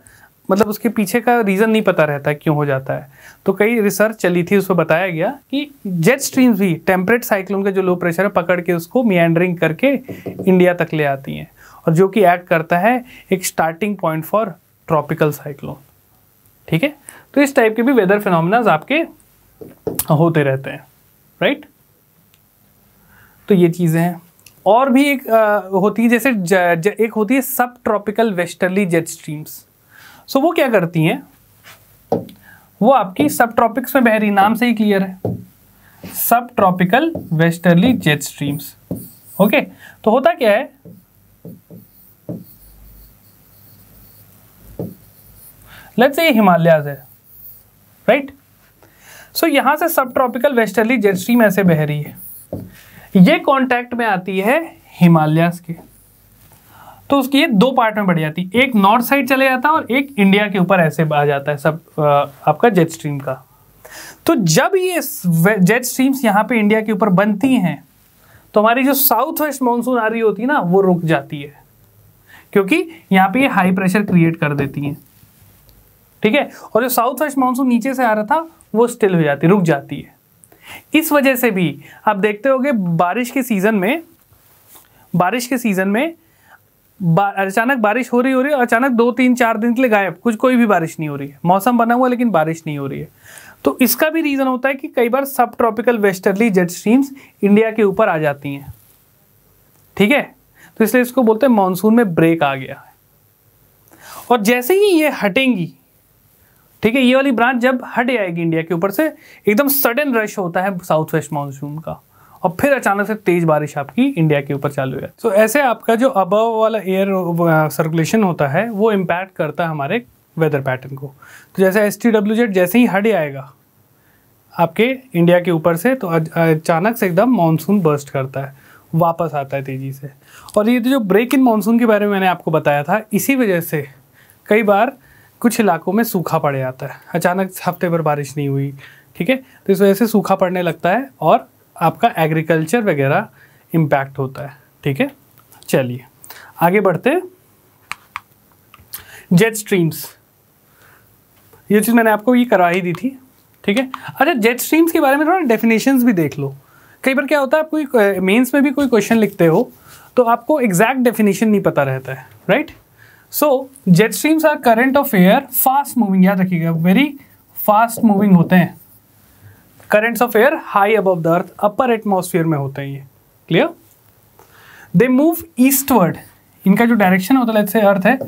मतलब उसके पीछे का रीज़न नहीं पता रहता है क्यों हो जाता है। तो कई रिसर्च चली थी, उसमें बताया गया कि जेट स्ट्रीम्स भी टेम्परेट साइक्लोन का जो लो प्रेशर है पकड़ के उसको मियांडरिंग करके इंडिया तक ले आती हैं, और जो कि एक्ट करता है एक starting point for tropical cyclone. ठीक है, तो इस टाइप के भी वेदर फिनोमेना आपके होते रहते हैं, राइट। तो ये चीज़ें हैं, और भी एक होती है, जैसे एक होती है सब ट्रॉपिकल वेस्टर्ली जेट स्ट्रीम्स। सो वो क्या करती हैं, वो आपकी सब ट्रॉपिक्स में बह रही, नाम से ही क्लियर है, सब tropical westerly jet streams. Okay, तो होता क्या है, लेट्स से हिमालयाज है, राइट। सो यहां से सब ट्रॉपिकल वेस्टर्ली जेट स्ट्रीम ऐसे बह रही है, ये कांटेक्ट में आती है हिमालयाज के, तो उसकी ये दो पार्ट में बढ़ जाती है, एक नॉर्थ साइड चले जाता है और एक इंडिया के ऊपर ऐसे आ जाता है सब आपका जेट स्ट्रीम का। तो जब ये जेट स्ट्रीम्स यहाँ पे इंडिया के ऊपर बनती हैं तो हमारी जो साउथ वेस्ट मानसून आ रही होती है ना वो रुक जाती है, क्योंकि यहाँ पे ये हाई प्रेशर क्रिएट कर देती हैं। ठीक है, और जो साउथ वेस्ट मानसून नीचे से आ रहा था वो स्टिल हो जाती, रुक जाती है। इस वजह से भी आप देखते होंगे बारिश के सीजन में अचानक बारिश हो रही है, अचानक 2-3-4 दिन के लिए गायब, कोई भी बारिश नहीं हो रही है, मौसम बना हुआ लेकिन बारिश नहीं हो रही है। तो इसका भी रीज़न होता है कि कई बार सब tropical westerly jet streams India के ऊपर आ जाती हैं। ठीक है, तो इसलिए इसको बोलते हैं मानसून में ब्रेक आ गया है। और जैसे ही ये हटेंगी, ठीक है, ये वाली ब्रांच जब हट जाएगी इंडिया के ऊपर से, एकदम सडन रश होता है साउथ वेस्ट मानसून का, और फिर अचानक से तेज बारिश आपकी इंडिया के ऊपर चालू है। तो ऐसे आपका जो अबव वाला एयर सर्कुलेशन होता है वो इम्पैक्ट करता है हमारे वेदर पैटर्न को। तो जैसे STWZ जैसे ही हट जाएगा आपके इंडिया के ऊपर से, तो अचानक से एकदम मानसून बर्स्ट करता है, वापस आता है तेज़ी से। और ये जो ब्रेक इन मानसून के बारे में मैंने आपको बताया था, इसी वजह से कई बार कुछ इलाकों में सूखा पड़ जाता है, अचानक हफ्ते भर बारिश नहीं हुई। ठीक है, तो इस वजह से सूखा पड़ने लगता है और आपका एग्रीकल्चर वगैरह इम्पैक्ट होता है। ठीक है, चलिए आगे बढ़ते हैं। जेट स्ट्रीम्स, ये चीज़ मैंने आपको ये करवा ही दी थी। ठीक है, अच्छा जेट स्ट्रीम्स के बारे में थोड़ा डेफिनेशंस भी देख लो। कई बार क्या होता है, आप कोई मेंस में भी कोई क्वेश्चन लिखते हो तो आपको एग्जैक्ट डेफिनेशन नहीं पता रहता है, right. So jet streams are current of air fast moving, याद रखिएगा, वेरी फास्ट मूविंग होते हैं। Currents of air high above the earth, upper atmosphere में होते हैं ये, क्लियर। दे मूव ईस्टवर्ड, इनका जो डायरेक्शन होता है, लेट्स से अर्थ है,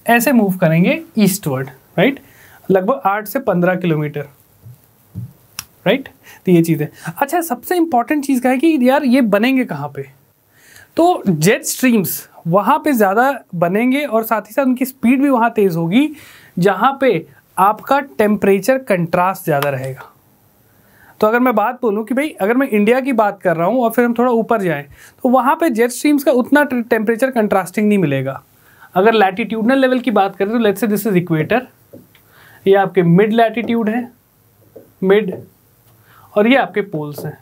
ऐसे मूव करेंगे ईस्टवर्ड, राइट, लगभग 8 से 15 किलोमीटर, राइट। तो ये चीज़ है। अच्छा, सबसे इंपॉर्टेंट चीज़ क्या है कि यार ये बनेंगे कहाँ पे, तो जेट स्ट्रीम्स वहाँ पे ज़्यादा बनेंगे और साथ ही साथ उनकी स्पीड भी वहाँ तेज़ होगी जहाँ पे आपका टेम्परेचर कंट्रास्ट ज़्यादा रहेगा। तो अगर मैं बात बोलूँ कि भाई अगर मैं इंडिया की बात कर रहा हूँ और फिर हम थोड़ा ऊपर जाएं तो वहाँ पे जेट स्ट्रीम्स का उतना टेम्परेचर कंट्रास्टिंग नहीं मिलेगा। अगर लैटिट्यूडनल लेवल की बात करें तो let's say this is equator, ये आपके मिड लैटिट्यूड है, मिड, और ये आपके पोल्स हैं।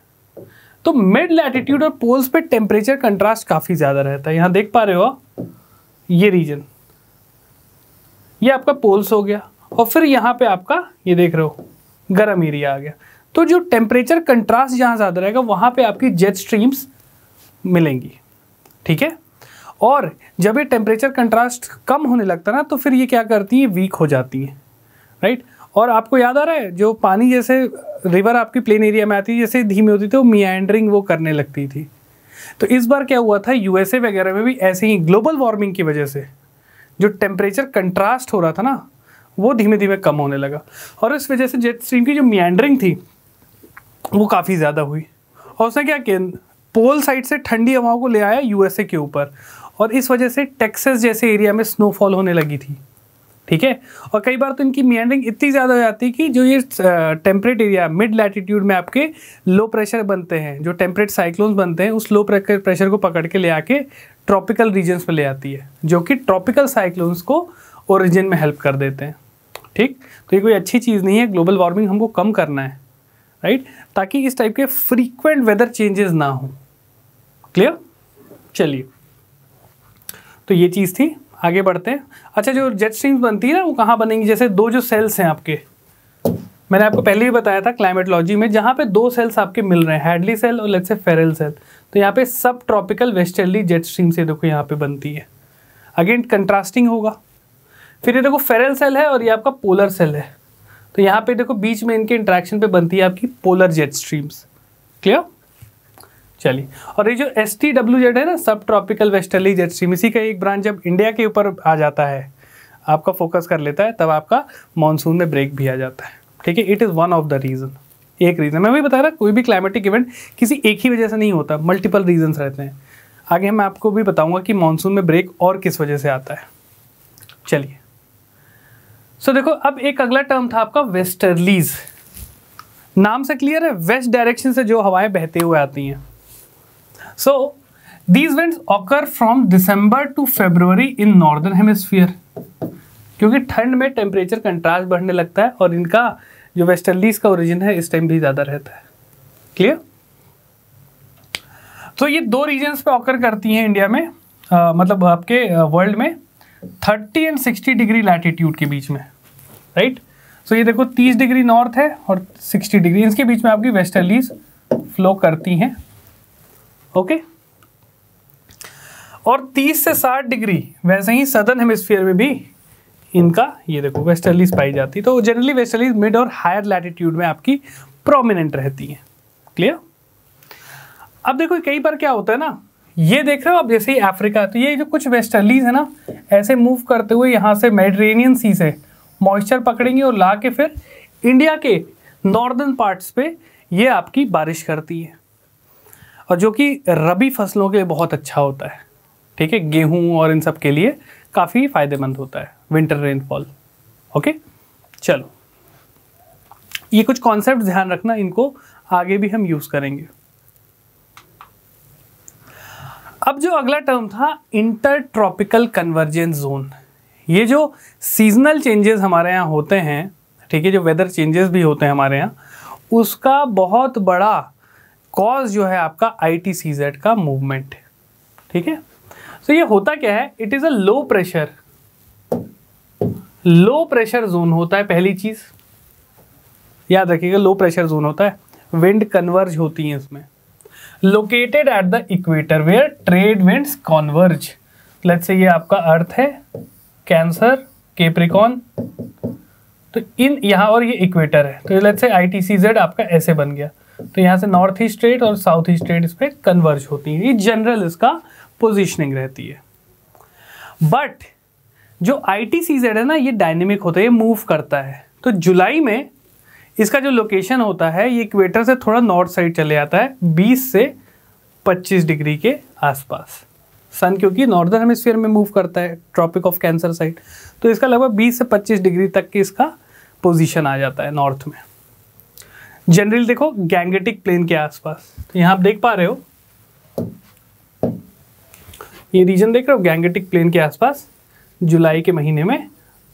तो मिड लैटिट्यूड और पोल्स पे टेम्परेचर कंट्रास्ट काफ़ी ज़्यादा रहता है। यहाँ देख पा रहे हो ये रीजन, ये आपका पोल्स हो गया, और फिर यहाँ पे आपका ये देख रहे हो गर्म एरिया आ गया। तो जो टेम्परेचर कंट्रास्ट जहाँ ज़्यादा रहेगा वहाँ पे आपकी जेट स्ट्रीम्स मिलेंगी। ठीक है, और जब ये टेम्परेचर कंट्रास्ट कम होने लगता है ना तो फिर ये क्या करती है, वीक हो जाती है, राइट। और आपको याद आ रहा है जो पानी जैसे रिवर आपकी प्लेन एरिया में आती है, जैसे धीमी होती थी वो मियांडरिंग वो करने लगती थी। तो इस बार क्या हुआ था, USA वगैरह में भी ऐसे ही ग्लोबल वार्मिंग की वजह से जो टेम्परेचर कंट्रास्ट हो रहा था ना वो धीमे धीमे कम होने लगा, और इस वजह से जेट स्ट्रीम की जो मियांडरिंग थी वो काफ़ी ज़्यादा हुई। और उसने क्या किया, पोल साइड से ठंडी हवाओं को ले आया USA के ऊपर, और इस वजह से टेक्सास जैसे एरिया में स्नोफॉल होने लगी थी, ठीक है। और कई बार तो इनकी मियांडरिंग इतनी ज़्यादा हो जाती है कि जो ये टेम्परेट एरिया मिड लैटिट्यूड में आपके लो प्रेशर बनते हैं, जो टेम्परेट साइक्लोन्स बनते हैं, उस लो प्रेशर को पकड़ के ले आके ट्रॉपिकल रीजन्स पे ले आती है, जो कि ट्रॉपिकल साइक्लोन्स को ओरिजिन में हेल्प कर देते हैं। ठीक, तो ये कोई अच्छी चीज़ नहीं है। ग्लोबल वार्मिंग हमको कम करना है, राइट, ताकि इस टाइप के फ्रीक्वेंट वेदर चेंजेस ना हो। क्लियर? चलिए, तो ये चीज़ थी। आगे बढ़ते हैं। अच्छा, जो जेट स्ट्रीम्स बनती है ना, वो कहाँ बनेंगी? जैसे दो जो सेल्स हैं आपके, मैंने आपको पहले ही बताया था क्लाइमेटोलॉजी में, जहाँ पे दो सेल्स आपके मिल रहे हैं, हैडली सेल और लेट्स से फेरल सेल, तो यहाँ पे सब ट्रॉपिकल वेस्टर्ली जेट स्ट्रीम से देखो यहाँ पे बनती है। अगेन कंट्रास्टिंग होगा। फिर ये देखो फेरल सेल है और ये आपका पोलर सेल है, तो यहाँ पे देखो बीच में इनके इंट्रैक्शन पे बनती है आपकी पोलर जेट स्ट्रीम्स। क्लियर? चलिए, और ये जो STWZ है ना, सब ट्रॉपिकल वेस्टर्ली जेट स्ट्रीम, इसी का एक ब्रांच जब इंडिया के ऊपर आ जाता है, आपका फोकस कर लेता है, तब आपका मानसून में ब्रेक भी आ जाता है। ठीक है, it is one of the reason, एक रीज़न। मैं वही बता रहा, कोई भी क्लाइमेटिक इवेंट किसी एक ही वजह से नहीं होता, मल्टीपल रीजंस रहते हैं। आगे मैं आपको भी बताऊंगा कि मानसून में ब्रेक और किस वजह से आता है। चलिए, सो देखो, अब एक अगला टर्म था आपका वेस्टर्लीज। नाम से क्लियर है, वेस्ट डायरेक्शन से जो हवाएं बहते हुए आती हैं। So these winds occur from December to February in northern hemisphere, क्योंकि ठंड में टेम्परेचर कंट्रास्ट बढ़ने लगता है और इनका जो वेस्टर्लीज का ओरिजिन है इस टाइम भी ज़्यादा रहता है। क्लियर? तो ये दो रीजन्स पे ऑकर करती हैं इंडिया में, मतलब आपके वर्ल्ड में 30 एंड 60 डिग्री लैटिट्यूड के बीच में, राइट। सो ये देखो 30 डिग्री नॉर्थ है और 60 डिग्री, इसके बीच में आपकी वेस्टर्लीज फ्लो करती हैं। ओके, और 30 से 60 डिग्री वैसे ही सदर्न हेमिस्फीयर में भी इनका ये देखो वेस्टर्लीज पाई जाती है। तो जनरली वेस्टर्लीज मिड और हायर लैटिट्यूड में आपकी प्रोमिनेंट रहती हैं। क्लियर? अब देखो कई बार क्या होता है ना, ये देख रहे हो आप, जैसे ही अफ्रीका, तो ये जो कुछ वेस्टर्लीज है ना, ऐसे मूव करते हुए यहाँ से मेडिटेरेनियन सी से मॉइस्चर पकड़ेंगे और ला के फिर इंडिया के नॉर्दर्न पार्ट्स पे ये आपकी बारिश करती है, और जो कि रबी फसलों के लिए बहुत अच्छा होता है। ठीक है, गेहूं और इन सब के लिए काफ़ी फायदेमंद होता है विंटर रेनफॉल। ओके, चलो, ये कुछ कॉन्सेप्ट ध्यान रखना, इनको आगे भी हम यूज़ करेंगे। अब जो अगला टर्म था इंटर ट्रॉपिकल कन्वर्जेंस जोन, ये जो सीजनल चेंजेस हमारे यहाँ होते हैं, ठीक है, जो वेदर चेंजेस भी होते हैं हमारे यहाँ, उसका बहुत बड़ा कॉज जो है आपका ITCZ का मूवमेंट। ठीक है, तो ये होता क्या है, it is a low pressure zone होता है। पहली चीज़ याद रखिएगा, लो प्रेशर जोन होता है, विंड कन्वर्ज होती हैं इसमें, located at the equator where trade winds converge. Let's से ये आपका अर्थ है, कैंसर, कैप्रिकॉर्न, तो इन यहाँ, और ये इक्वेटर है, तो लेट्स से ITCZ आपका ऐसे बन गया, तो यहाँ से नॉर्थ ईस्ट स्टेट और साउथ ईस्ट स्टेट इस पर कन्वर्ज होती है। ये जनरल इसका पोजीशनिंग रहती है। बट जो ITCZ है ना, ये डायनेमिक होता है, ये मूव करता है। तो जुलाई में इसका जो लोकेशन होता है, ये इक्वेटर से थोड़ा नॉर्थ साइड चले जाता है, 20 से 25 डिग्री के आसपास। सन क्योंकि नॉर्दर्न हेमिस्फीयर में मूव करता है, ट्रॉपिक ऑफ कैंसर साइड, तो इसका लगभग 20 से 25 डिग्री तक की इसका पोजीशन आ जाता है नॉर्थ में। जनरली देखो गैंगेटिक प्लेन के आसपास, तो यहाँ आप देख पा रहे हो, ये रीजन देख रहे हो, गैंगेटिक प्लेन के आसपास जुलाई के महीने में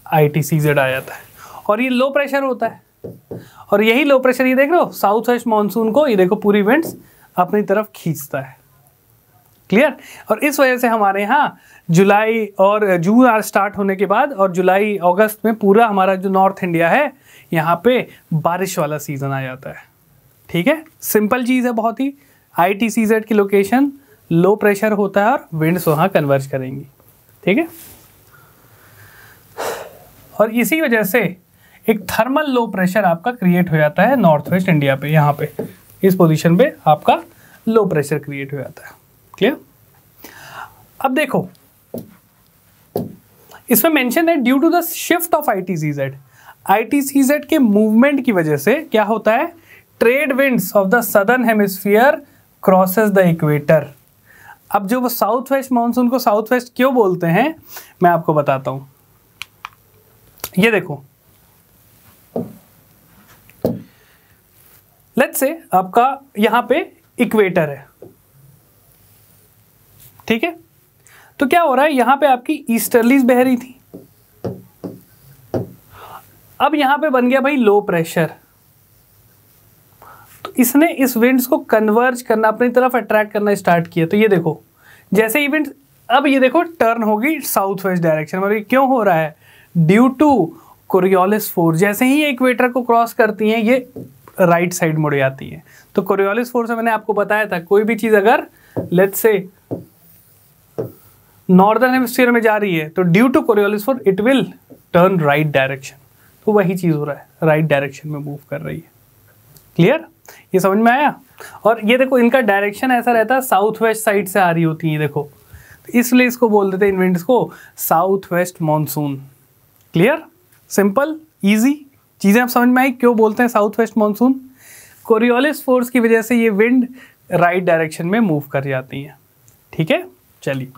ITCZ आ जाता है, और ये लो प्रेशर होता है। और यही लो प्रेशर, ये देख रहे हो, साउथ वेस्ट मानसून को ये देखो पूरी विंड्स अपनी तरफ खींचता है। क्लियर? और इस वजह से हमारे यहाँ जुलाई और जून स्टार्ट होने के बाद और जुलाई अगस्त में पूरा हमारा जो नॉर्थ इंडिया है, यहाँ पे बारिश वाला सीजन आ जाता है। ठीक है, सिंपल चीज़ है बहुत ही। ITCZ की लोकेशन लो प्रेशर होता है और विंड्स वहाँ कन्वर्ज करेंगी। ठीक है, और इसी वजह से एक थर्मल लो प्रेशर आपका क्रिएट हो जाता है नॉर्थ वेस्ट इंडिया पे, यहाँ पे इस पोजीशन पे आपका लो प्रेशर क्रिएट हो जाता है। क्लियर? अब देखो इसमें मेंशन है, due to the shift of ITCZ के मूवमेंट की वजह से क्या होता है, trade winds of the southern hemisphere crosses the equator. अब जो वो साउथ वेस्ट मानसून को साउथ वेस्ट क्यों बोलते हैं, मैं आपको बताता हूं। ये देखो, लेट्स से आपका यहां पे इक्वेटर है, ठीक है। तो क्या हो रहा है, यहां पे आपकी ईस्टर्लीज बह रही थी, अब यहां पे बन गया भाई लो प्रेशर, तो इसने इस विंड्स को कन्वर्ज करना, अपनी तरफ अट्रैक्ट करना स्टार्ट किया। तो ये देखो, जैसे ही विंड, अब ये देखो टर्न होगी साउथ वेस्ट डायरेक्शन में। और ये क्यों हो रहा है, ड्यू टू कोरियोलिस फोर्स। जैसे ही इक्वेटर को क्रॉस करती हैं ये राइट साइड मुड़ जाती है। तो कोरियोलिस फोर्स मैंने आपको बताया था, कोई भी चीज अगर लेट्स से नॉर्दर्न हेमिस्फीयर में जा रही है तो due to Coriolis force it will turn right direction. तो वही चीज हो रहा है, राइट डायरेक्शन में मूव कर रही है। क्लियर, ये समझ में आया। और ये देखो इनका डायरेक्शन ऐसा रहता है, साउथ वेस्ट साइड से आ रही होती है, देखो, तो इसलिए इसको बोल देते हैं इन विंड्स को south waste monsoon. Clear, simple easy चीजें आप समझ में आई क्यों बोलते हैं south west monsoon. Coriolis force की वजह से ये विंड राइट डायरेक्शन में मूव कर जाती हैं, ठीक है। चलिए,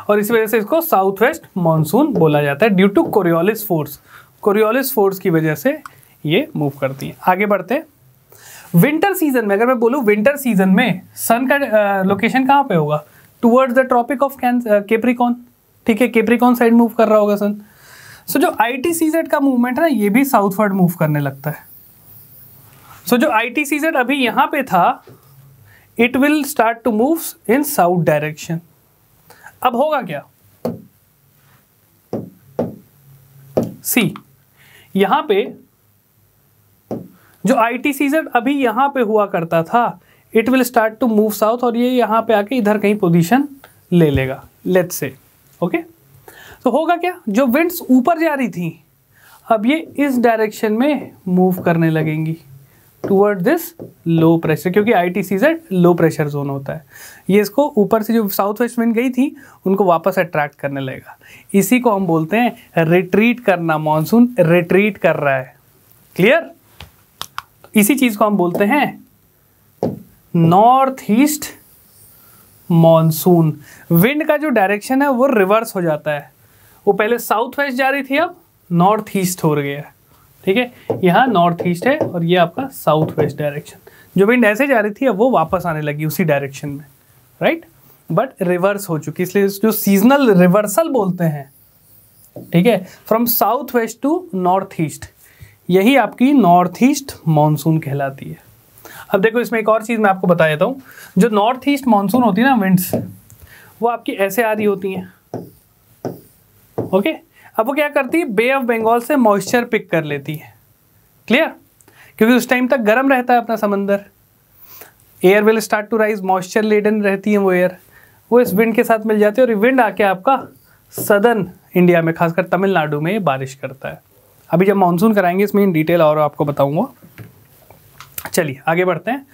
और इस वजह से इसको साउथ वेस्ट मॉनसून बोला जाता है, due to Coriolis force. Coriolis force की वजह से ये मूव करती हैं। आगे बढ़ते, विंटर सीजन में अगर मैं बोलूं, विंटर सीजन में सन का लोकेशन कहाँ पे होगा, towards the tropic of Capricorn, ठीक है, कैप्रिकॉन साइड मूव कर रहा होगा सन। सो जो ITCZ का मूवमेंट है ना, ये भी साउथवर्ड मूव करने लगता है। सो जो ITCZ अभी यहां पे था, it will start to move in south direction. अब होगा क्या, सी यहां पे जो ITCZ अभी यहां पे हुआ करता था, it will start to move south, और ये यहां पे आके इधर कहीं पोजीशन ले लेगा, लेट्स से, ओके। तो होगा क्या, जो विंड्स ऊपर जा रही थी अब ये इस डायरेक्शन में मूव करने लगेंगी टुवर्ड दिस लो प्रेशर, क्योंकि ITCZ लो प्रेशर जोन होता है। ये इसको ऊपर से जो साउथ वेस्ट विंड गई थी उनको वापस अट्रैक्ट करने लगेगा। इसी को हम बोलते हैं रिट्रीट करना, मानसून रिट्रीट कर रहा है। क्लियर, इसी चीज को हम बोलते हैं नॉर्थ ईस्ट मॉनसून। विंड का जो डायरेक्शन है वो रिवर्स हो जाता है, वो पहले साउथ वेस्ट जा रही थी अब नॉर्थ ईस्ट हो गया है, ठीक है। यहाँ नॉर्थ ईस्ट है और ये आपका साउथ वेस्ट डायरेक्शन। जो विंड ऐसे जा रही थी अब वो वापस आने लगी उसी डायरेक्शन में, राइट, बट रिवर्स हो चुकी, इसलिए जो सीजनल रिवर्सल बोलते हैं, ठीक है, from south west to north east, यही आपकी नॉर्थ ईस्ट मॉनसून कहलाती है। अब देखो इसमें एक और चीज़ मैं आपको बता देता हूँ, जो नॉर्थ ईस्ट मॉनसून होती है ना विंड्स, वो आपकी ऐसे आ रही होती हैं, ओके। अब वो क्या करती है, बे ऑफ बंगाल से मॉइस्चर पिक कर लेती है। क्लियर, क्योंकि उस टाइम तक गर्म रहता है अपना समंदर, air will start to rise, moisture laden रहती है वो एयर, वो इस विंड के साथ मिल जाती है, और ये विंड आके आपका सदर्न इंडिया में खासकर तमिलनाडु में बारिश करता है। अभी जब मानसून कराएंगे इसमें इन डिटेल और आपको बताऊंगा। चलिए आगे बढ़ते हैं।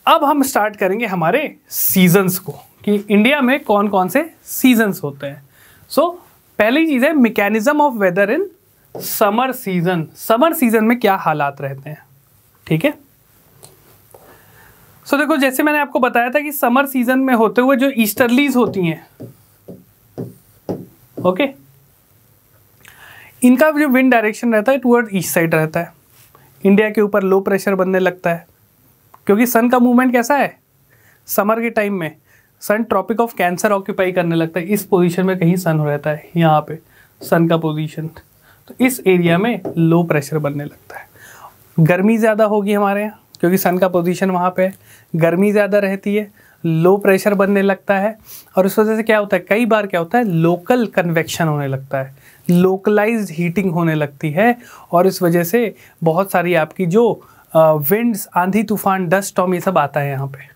अब हम स्टार्ट करेंगे हमारे सीजन्स को, कि इंडिया में कौन कौन से सीजन्स होते हैं। सो पहली चीज़ है mechanism of weather in summer season. Summer season में क्या हालात रहते हैं, ठीक है। सो देखो, जैसे मैंने आपको बताया था कि समर सीजन में होते हुए जो ईस्टर्लीज होती हैं, ओके, इनका जो विंड डायरेक्शन रहता है टुवर्ड ईस्ट साइड रहता है। इंडिया के ऊपर लो प्रेशर बनने लगता है, क्योंकि सन का मूवमेंट कैसा है, समर के टाइम में सन ट्रॉपिक ऑफ कैंसर ऑक्यूपाई करने लगता है। इस पोजीशन में कहीं सन रहता है, यहाँ पे सन का पोजीशन, तो इस एरिया में लो प्रेशर बनने लगता है। गर्मी ज़्यादा होगी हमारे यहाँ, क्योंकि सन का पोजीशन वहाँ पे है, गर्मी ज़्यादा रहती है, लो प्रेशर बनने लगता है, और इस वजह से क्या होता है, कई बार क्या होता है, लोकल कन्वेक्शन होने लगता है, लोकलाइज्ड हीटिंग होने लगती है, और इस वजह से बहुत सारी आपकी जो विंड्स, आंधी तूफान, डस्ट स्टॉर्म, ये सब आता है यहाँ पे,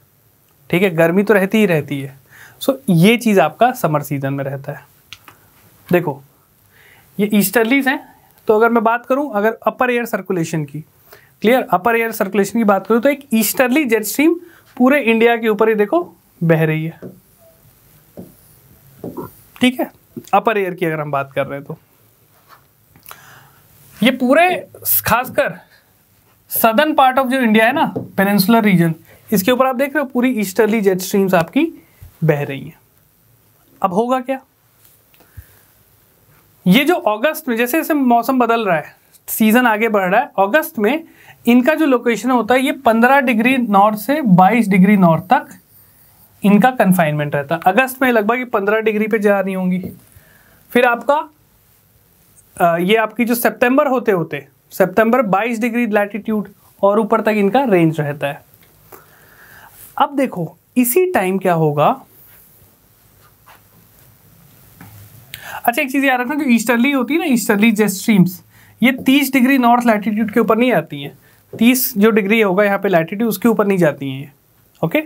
ठीक है। गर्मी तो रहती ही रहती है। सो ये चीज़ आपका समर सीजन में रहता है। देखो ये ईस्टर्लीज हैं, तो अगर मैं बात करूं अगर अपर एयर सर्कुलेशन की, क्लियर, अपर एयर सर्कुलेशन की बात करूं तो एक ईस्टर्ली जेट स्ट्रीम पूरे इंडिया के ऊपर ही देखो बह रही है, ठीक है। अपर एयर की अगर हम बात कर रहे हैं तो ये पूरे खासकर सदर्न पार्ट ऑफ जो इंडिया है ना, पेनिनसुलर रीजन, इसके ऊपर आप देख रहे हो पूरी ईस्टर्ली जेट स्ट्रीम्स आपकी बह रही हैं। अब होगा क्या, ये जो अगस्त में जैसे जैसे मौसम बदल रहा है, सीजन आगे बढ़ रहा है, अगस्त में इनका जो लोकेशन होता है ये 15 डिग्री नॉर्थ से 22 डिग्री नॉर्थ तक इनका कन्फाइनमेंट रहता है। अगस्त में लगभग ये 15 डिग्री पे जा रही होंगी। फिर आपका ये आपकी जो सितंबर होते होते सितंबर 22 डिग्री लैटिट्यूड और ऊपर तक इनका रेंज रहता है। अब देखो इसी टाइम क्या होगा, अच्छा एक चीज याद रखना, जो ईस्टर्ली होती है ना, ईस्टर्ली जेट स्ट्रीम्स, ये 30 डिग्री नॉर्थ लैटिट्यूड के ऊपर नहीं आती हैं। 30 जो डिग्री होगा यहाँ पे लैटिट्यूड, उसके ऊपर नहीं जाती हैं ये। ओके,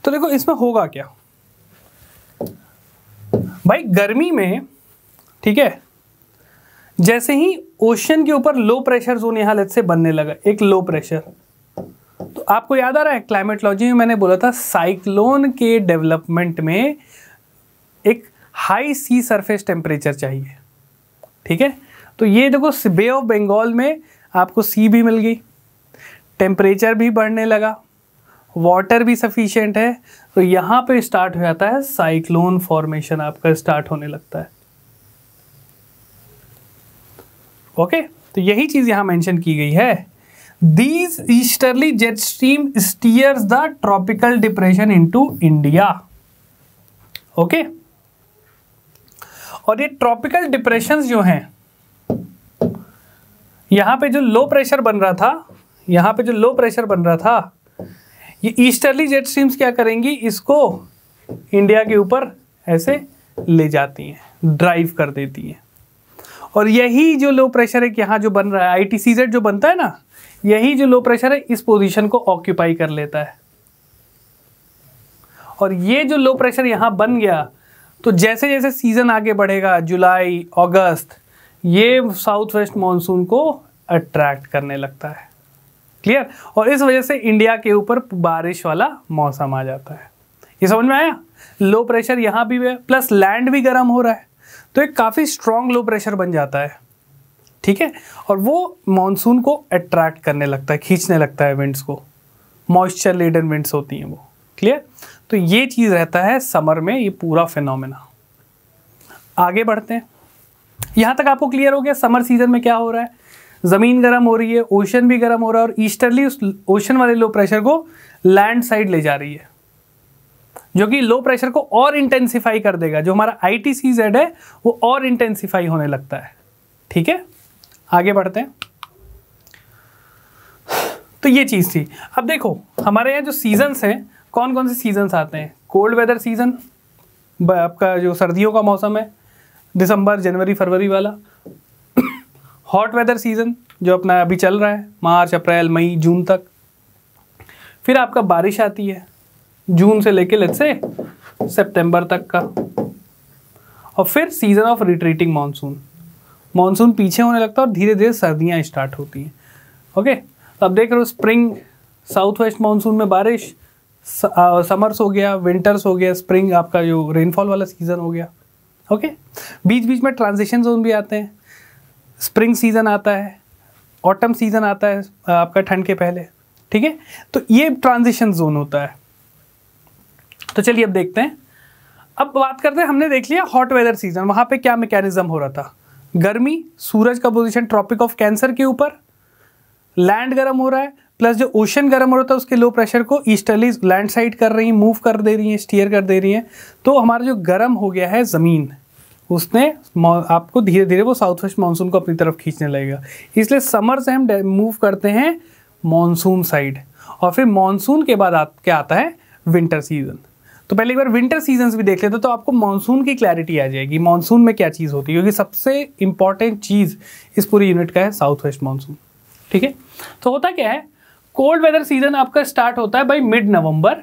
तो देखो इसमें होगा क्या भाई, गर्मी में, ठीक है, जैसे ही ओशन के ऊपर लो प्रेशर जोन यहाँ लेट से बनने लगा, एक लो प्रेशर, तो आपको याद आ रहा है क्लाइमेटोलॉजी में मैंने बोला था साइक्लोन के डेवलपमेंट में एक हाई सी सरफेस टेम्परेचर चाहिए, ठीक है। तो ये देखो बे ऑफ बंगाल में आपको सी भी मिल गई, टेम्परेचर भी बढ़ने लगा, वाटर भी सफिशिएंट है, तो यहाँ पे स्टार्ट हो जाता है साइक्लोन फॉर्मेशन, आपका स्टार्ट होने लगता है। ओके, तो यही चीज यहां मेंशन की गई है, these easterly jet stream stairs the tropical depression into India. Okay, और ये ट्रॉपिकल डिप्रेशंस जो हैं, यहां पे जो लो प्रेशर बन रहा था, यहां पे जो लो प्रेशर बन रहा था, ये ईस्टर्ली जेट स्ट्रीम्स क्या करेंगी, इसको इंडिया के ऊपर ऐसे ले जाती हैं, ड्राइव कर देती हैं। और यही जो लो प्रेशर है यहाँ जो बन रहा है, ITCZ जो बनता है ना, यही जो लो प्रेशर है इस पोजीशन को ऑक्यूपाई कर लेता है। और ये जो लो प्रेशर यहाँ बन गया, तो जैसे जैसे सीजन आगे बढ़ेगा, जुलाई अगस्त, ये साउथ वेस्ट मानसून को अट्रैक्ट करने लगता है। क्लियर? और इस वजह से इंडिया के ऊपर बारिश वाला मौसम आ जाता है। ये समझ में आया? लो प्रेशर यहाँ भी है, प्लस लैंड भी गर्म हो रहा है, तो एक काफ़ी स्ट्रॉन्ग लो प्रेशर बन जाता है, ठीक है। और वो मॉनसून को अट्रैक्ट करने लगता है, खींचने लगता है विंड्स को, मॉइस्चर लेडन विंड्स होती हैं वो। क्लियर? तो ये चीज़ रहता है समर में, ये पूरा फिनोमेना। आगे बढ़ते हैं, यहाँ तक आपको क्लियर हो गया समर सीजन में क्या हो रहा है, ज़मीन गर्म हो रही है, ओशन भी गर्म हो रहा है, और ईस्टर्ली उस ओशन वाले लो प्रेशर को लैंड साइड ले जा रही है, जो कि लो प्रेशर को और इंटेंसिफाई कर देगा। जो हमारा ITCZ है वो और इंटेंसिफाई होने लगता है, ठीक है। आगे बढ़ते हैं, तो ये चीज़ थी। अब देखो हमारे यहाँ जो सीजन्स हैं, कौन कौन से सीजन्स आते हैं। कोल्ड वेदर सीजन, आपका जो सर्दियों का मौसम है, दिसंबर जनवरी फरवरी वाला। हॉट वेदर सीजन जो अपना अभी चल रहा है, मार्च अप्रैल मई जून तक। फिर आपका बारिश आती है जून से लेके लेट्स से सितंबर तक का। और फिर season of retreating monsoon, monsoon पीछे होने लगता है और धीरे धीरे सर्दियां स्टार्ट होती हैं। ओके, तो अब देख रहे हो स्प्रिंग, साउथ वेस्ट मानसून में बारिश, समर्स हो गया, विंटर्स हो गया, स्प्रिंग आपका जो रेनफॉल वाला सीजन हो गया। ओके, बीच बीच में ट्रांजिशन जोन भी आते हैं, स्प्रिंग सीजन आता है, ऑटम सीजन आता है आपका ठंड के पहले, ठीक है। तो ये ट्रांजिशन जोन होता है। तो चलिए अब देखते हैं, अब बात करते हैं, हमने देख लिया हॉट वेदर सीजन, वहाँ पे क्या मैकेनिज्म हो रहा था। गर्मी, सूरज का पोजीशन ट्रॉपिक ऑफ कैंसर के ऊपर, लैंड गर्म हो रहा है, प्लस जो ओशन गर्म हो रहा था उसके लो प्रेशर को ईस्टर्ली लैंड साइड कर रही हैं, मूव कर दे रही हैं, स्टीयर कर दे रही हैं। तो हमारा जो गर्म हो गया है ज़मीन, उसने आपको धीरे धीरे वो साउथ वेस्ट मानसून को अपनी तरफ खींचने लगेगा। इसलिए समर से हम मूव करते हैं मानसून साइड, और फिर मानसून के बाद क्या आता है, विंटर सीजन। तो पहले एक बार विंटर सीजन्स भी देख लेते तो आपको मानसून की क्लैरिटी आ जाएगी, मानसून में क्या चीज़ होती है, क्योंकि सबसे इंपॉर्टेंट चीज़ इस पूरी यूनिट का है साउथ वेस्ट मानसून, ठीक है। तो होता क्या है, कोल्ड वेदर सीजन आपका स्टार्ट होता है by mid November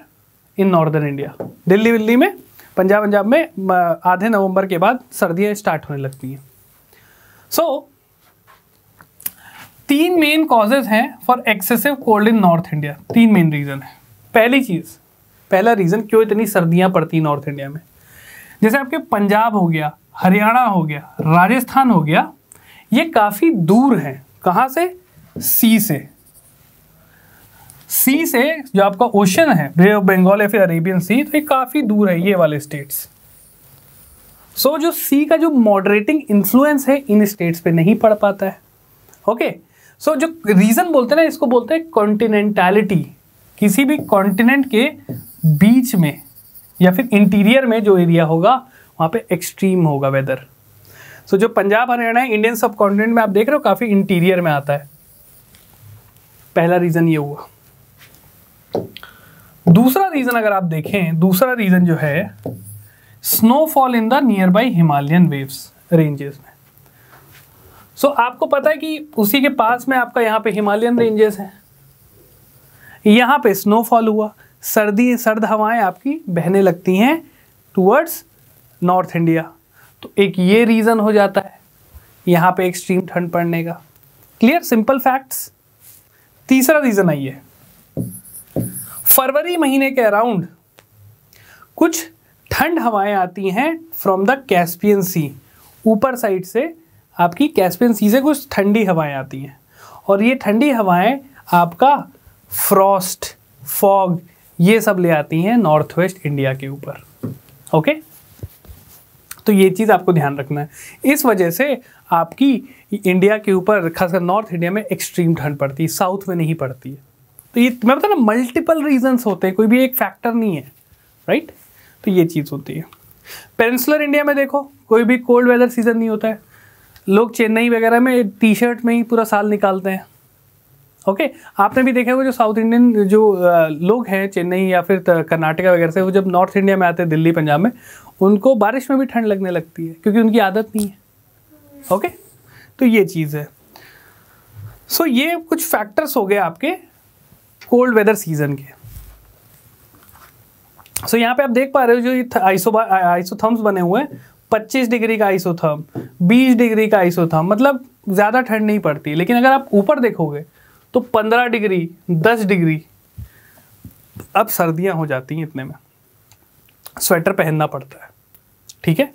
in northern India. Delhi में, पंजाब में आधे नवंबर के बाद सर्दियाँ स्टार्ट होने लगती हैं। सो 3 मेन कॉजेज हैं for excessive cold in north India. 3 main reason है। पहला रीज़न क्यों इतनी सर्दियाँ पड़ती हैं नॉर्थ इंडिया में, जैसे आपके पंजाब हो गया, हरियाणा हो गया, राजस्थान हो गया, ये काफ़ी दूर हैं। कहाँ से? सी से जो आपका ओशन है, बे ऑफ बंगाल या फिर अरेबियन सी, तो ये काफ़ी दूर है ये वाले स्टेट्स। सो जो सी का जो मॉडरेटिंग इन्फ्लुएंस है इन स्टेट्स पे नहीं पड़ पाता है। ओके, सो जो रीजन बोलते हैं ना, इसको बोलते हैं कॉन्टिनेंटैलिटी। किसी भी कॉन्टिनेंट के बीच में या फिर इंटीरियर में जो एरिया होगा वहाँ पे एक्सट्रीम होगा वेदर। सो जो पंजाब हरियाणा है इंडियन सब कॉन्टिनेंट में आप देख रहे हो काफ़ी इंटीरियर में आता है। पहला रीज़न ये हुआ। दूसरा रीज़न अगर आप देखें, दूसरा रीज़न जो है snowfall in the near by Himalayan waves ranges में। सो आपको पता है कि उसी के पास में आपका यहाँ पे हिमालयन रेंजेस हैं, यहाँ पे स्नोफॉल हुआ, सर्द हवाएं आपकी बहने लगती हैं टूवर्ड्स नॉर्थ इंडिया। तो एक ये रीज़न हो जाता है यहाँ पे एक्सट्रीम ठंड पड़ने का। Clear, simple facts. तीसरा रीज़न आइए, फरवरी महीने के अराउंड कुछ ठंड हवाएं आती हैं फ्रॉम द कैस्पियन सी। ऊपर साइड से आपकी कैस्पियन सी से कुछ ठंडी हवाएं आती हैं और ये ठंडी हवाएं आपका फ्रॉस्ट, फॉग ये सब ले आती हैं नॉर्थ वेस्ट इंडिया के ऊपर। ओके, तो ये चीज़ आपको ध्यान रखना है। इस वजह से आपकी इंडिया के ऊपर खासकर नॉर्थ इंडिया में एक्सट्रीम ठंड पड़ती है, साउथ में नहीं पड़ती है। तो ये मैं बता ना, मल्टीपल रीजंस होते हैं, कोई भी एक फैक्टर नहीं है, राइट। तो ये चीज़ होती है। पेनिनसुलर इंडिया में देखो कोई भी कोल्ड वेदर सीजन नहीं होता है, लोग चेन्नई वगैरह में टी शर्ट में ही पूरा साल निकालते हैं। ओके, आपने भी देखा होगा जो साउथ इंडियन जो लोग हैं चेन्नई या फिर कर्नाटका वगैरह से, वो जब नॉर्थ इंडिया में आते हैं दिल्ली पंजाब में, उनको बारिश में भी ठंड लगने लगती है क्योंकि उनकी आदत नहीं है। ओके, तो ये चीज़ है। सो ये कुछ फैक्टर्स हो गए आपके कोल्ड वेदर सीजन के। सो यहाँ पे आप देख पा रहे हो जो ये आइसोथर्म्स बने हुए हैं, 25 डिग्री का आइसोथर्म, 20 डिग्री का आइसोथर्म, मतलब ज़्यादा ठंड नहीं पड़ती। लेकिन अगर आप ऊपर देखोगे तो 15 डिग्री, 10 डिग्री अब सर्दियाँ हो जाती हैं, इतने में स्वेटर पहनना पड़ता है। ठीक है,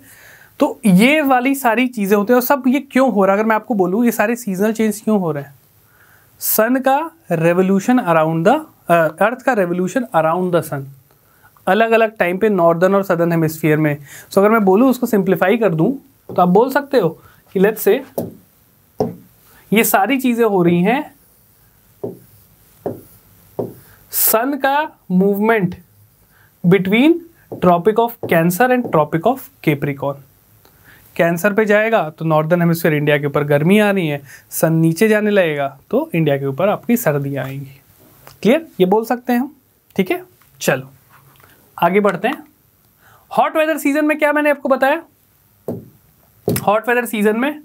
तो ये वाली सारी चीज़ें होती हैं। और सब ये क्यों हो रहा है, अगर मैं आपको बोलूँ ये सारे सीजनल चेंज क्यों हो रहे हैं? सन का रेवोल्यूशन अराउंड द अर्थ का रेवोल्यूशन अराउंड द सन अलग अलग टाइम पे नॉर्दर्न और सदर्न हेमिस्फीयर में। सो अगर मैं बोलूँ उसको सिंप्लीफाई कर दूँ तो आप बोल सकते हो कि लेट्स से ये सारी चीज़ें हो रही हैं सन का movement between tropic of Cancer and tropic of Capricorn. Cancer पे जाएगा तो नॉर्दर्न हेमिस्फीयर इंडिया के ऊपर गर्मी आ रही है, सन नीचे जाने लगेगा तो इंडिया के ऊपर आपकी सर्दियाँ आएंगी। क्लियर, ये बोल सकते हैं हम। ठीक है, चलो आगे बढ़ते हैं। हॉट वेदर सीजन में क्या मैंने आपको बताया, हॉट वेदर सीजन में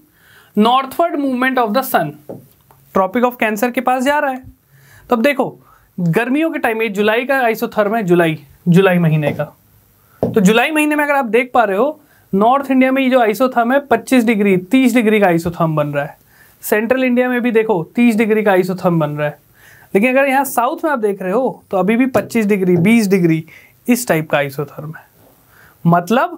northward movement of the sun tropic of Cancer के पास जा रहा है। तो अब देखो गर्मियों के टाइम में जुलाई का आइसोथर्म है, जुलाई महीने का। तो जुलाई महीने में अगर आप देख पा रहे हो नॉर्थ इंडिया में ये जो आइसोथर्म है 25 डिग्री 30 डिग्री का आइसोथर्म बन रहा है। सेंट्रल इंडिया में भी देखो 30 डिग्री का आइसोथर्म बन रहा है। लेकिन अगर यहाँ साउथ में आप देख रहे हो तो अभी भी 25 डिग्री 20 डिग्री इस टाइप का आइसोथर्म है। मतलब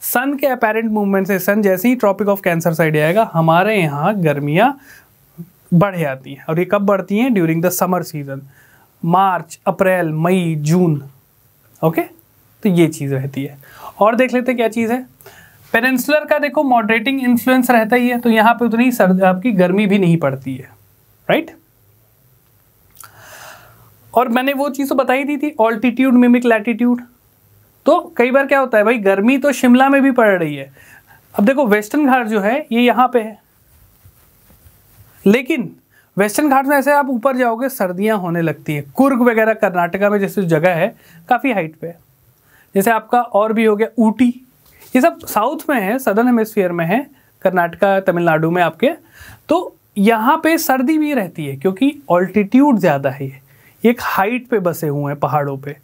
सन के अपेरेंट मूवमेंट से सन जैसे ही ट्रॉपिक ऑफ कैंसर साइड आएगा हमारे यहाँ गर्मियाँ बढ़ जाती हैं। और ये कब बढ़ती हैं? During the summer season, March, April, May, June. Okay, तो ये चीज़ रहती है। और देख लेते हैं क्या चीज़ है। पेनिनसुलर का देखो मॉडरेटिंग इन्फ्लुएंस रहता ही है, तो यहाँ पे उतनी सर्द आपकी गर्मी भी नहीं पड़ती है, राइट। और मैंने वो चीज़ तो बताई दी थी, ऑल्टीट्यूड मिमिक लैटिट्यूड। तो कई बार क्या होता है भाई, गर्मी तो शिमला में भी पड़ रही है। अब देखो वेस्टर्न घाट जो है ये यहाँ पे है, लेकिन वेस्टर्न घाट में ऐसे आप ऊपर जाओगे सर्दियाँ होने लगती है। कुर्ग वगैरह कर्नाटका में जैसे जगह है काफ़ी हाइट पे है। जैसे आपका और भी हो गया ऊटी, ये सब साउथ में है, सदर्न हेमिस्फीयर में है, कर्नाटका तमिलनाडु में आपके। तो यहाँ पे सर्दी भी रहती है क्योंकि ऑल्टीट्यूड ज़्यादा है, ये एक हाइट पे बसे हुए हैं पहाड़ों पे।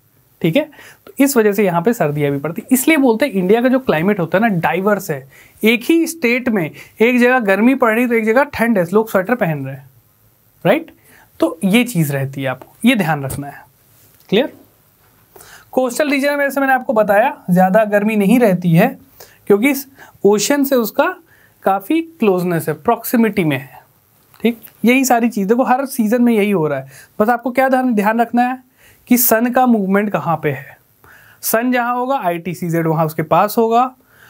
ठीक है, तो इस वजह से यहाँ पे सर्दियाँ भी पड़ती। इसलिए बोलते हैं इंडिया का जो क्लाइमेट होता है ना डाइवर्स है। एक ही स्टेट में एक जगह गर्मी पड़ रही तो एक जगह ठंड है, लोग स्वेटर पहन रहे हैं, राइट। तो ये चीज़ रहती है, आपको ये ध्यान रखना है। क्लियर। कोस्टल रीजन में जैसे मैंने आपको बताया ज़्यादा गर्मी नहीं रहती है क्योंकि ओशन से उसका काफ़ी क्लोजनेस है, प्रॉक्सिमिटी में है। ठीक, यही सारी चीज़ देखो हर सीज़न में यही हो रहा है। बस आपको क्या ध्यान रखना है कि सन का मूवमेंट कहाँ पे है। सन जहाँ होगा ITCZ वहाँ उसके पास होगा।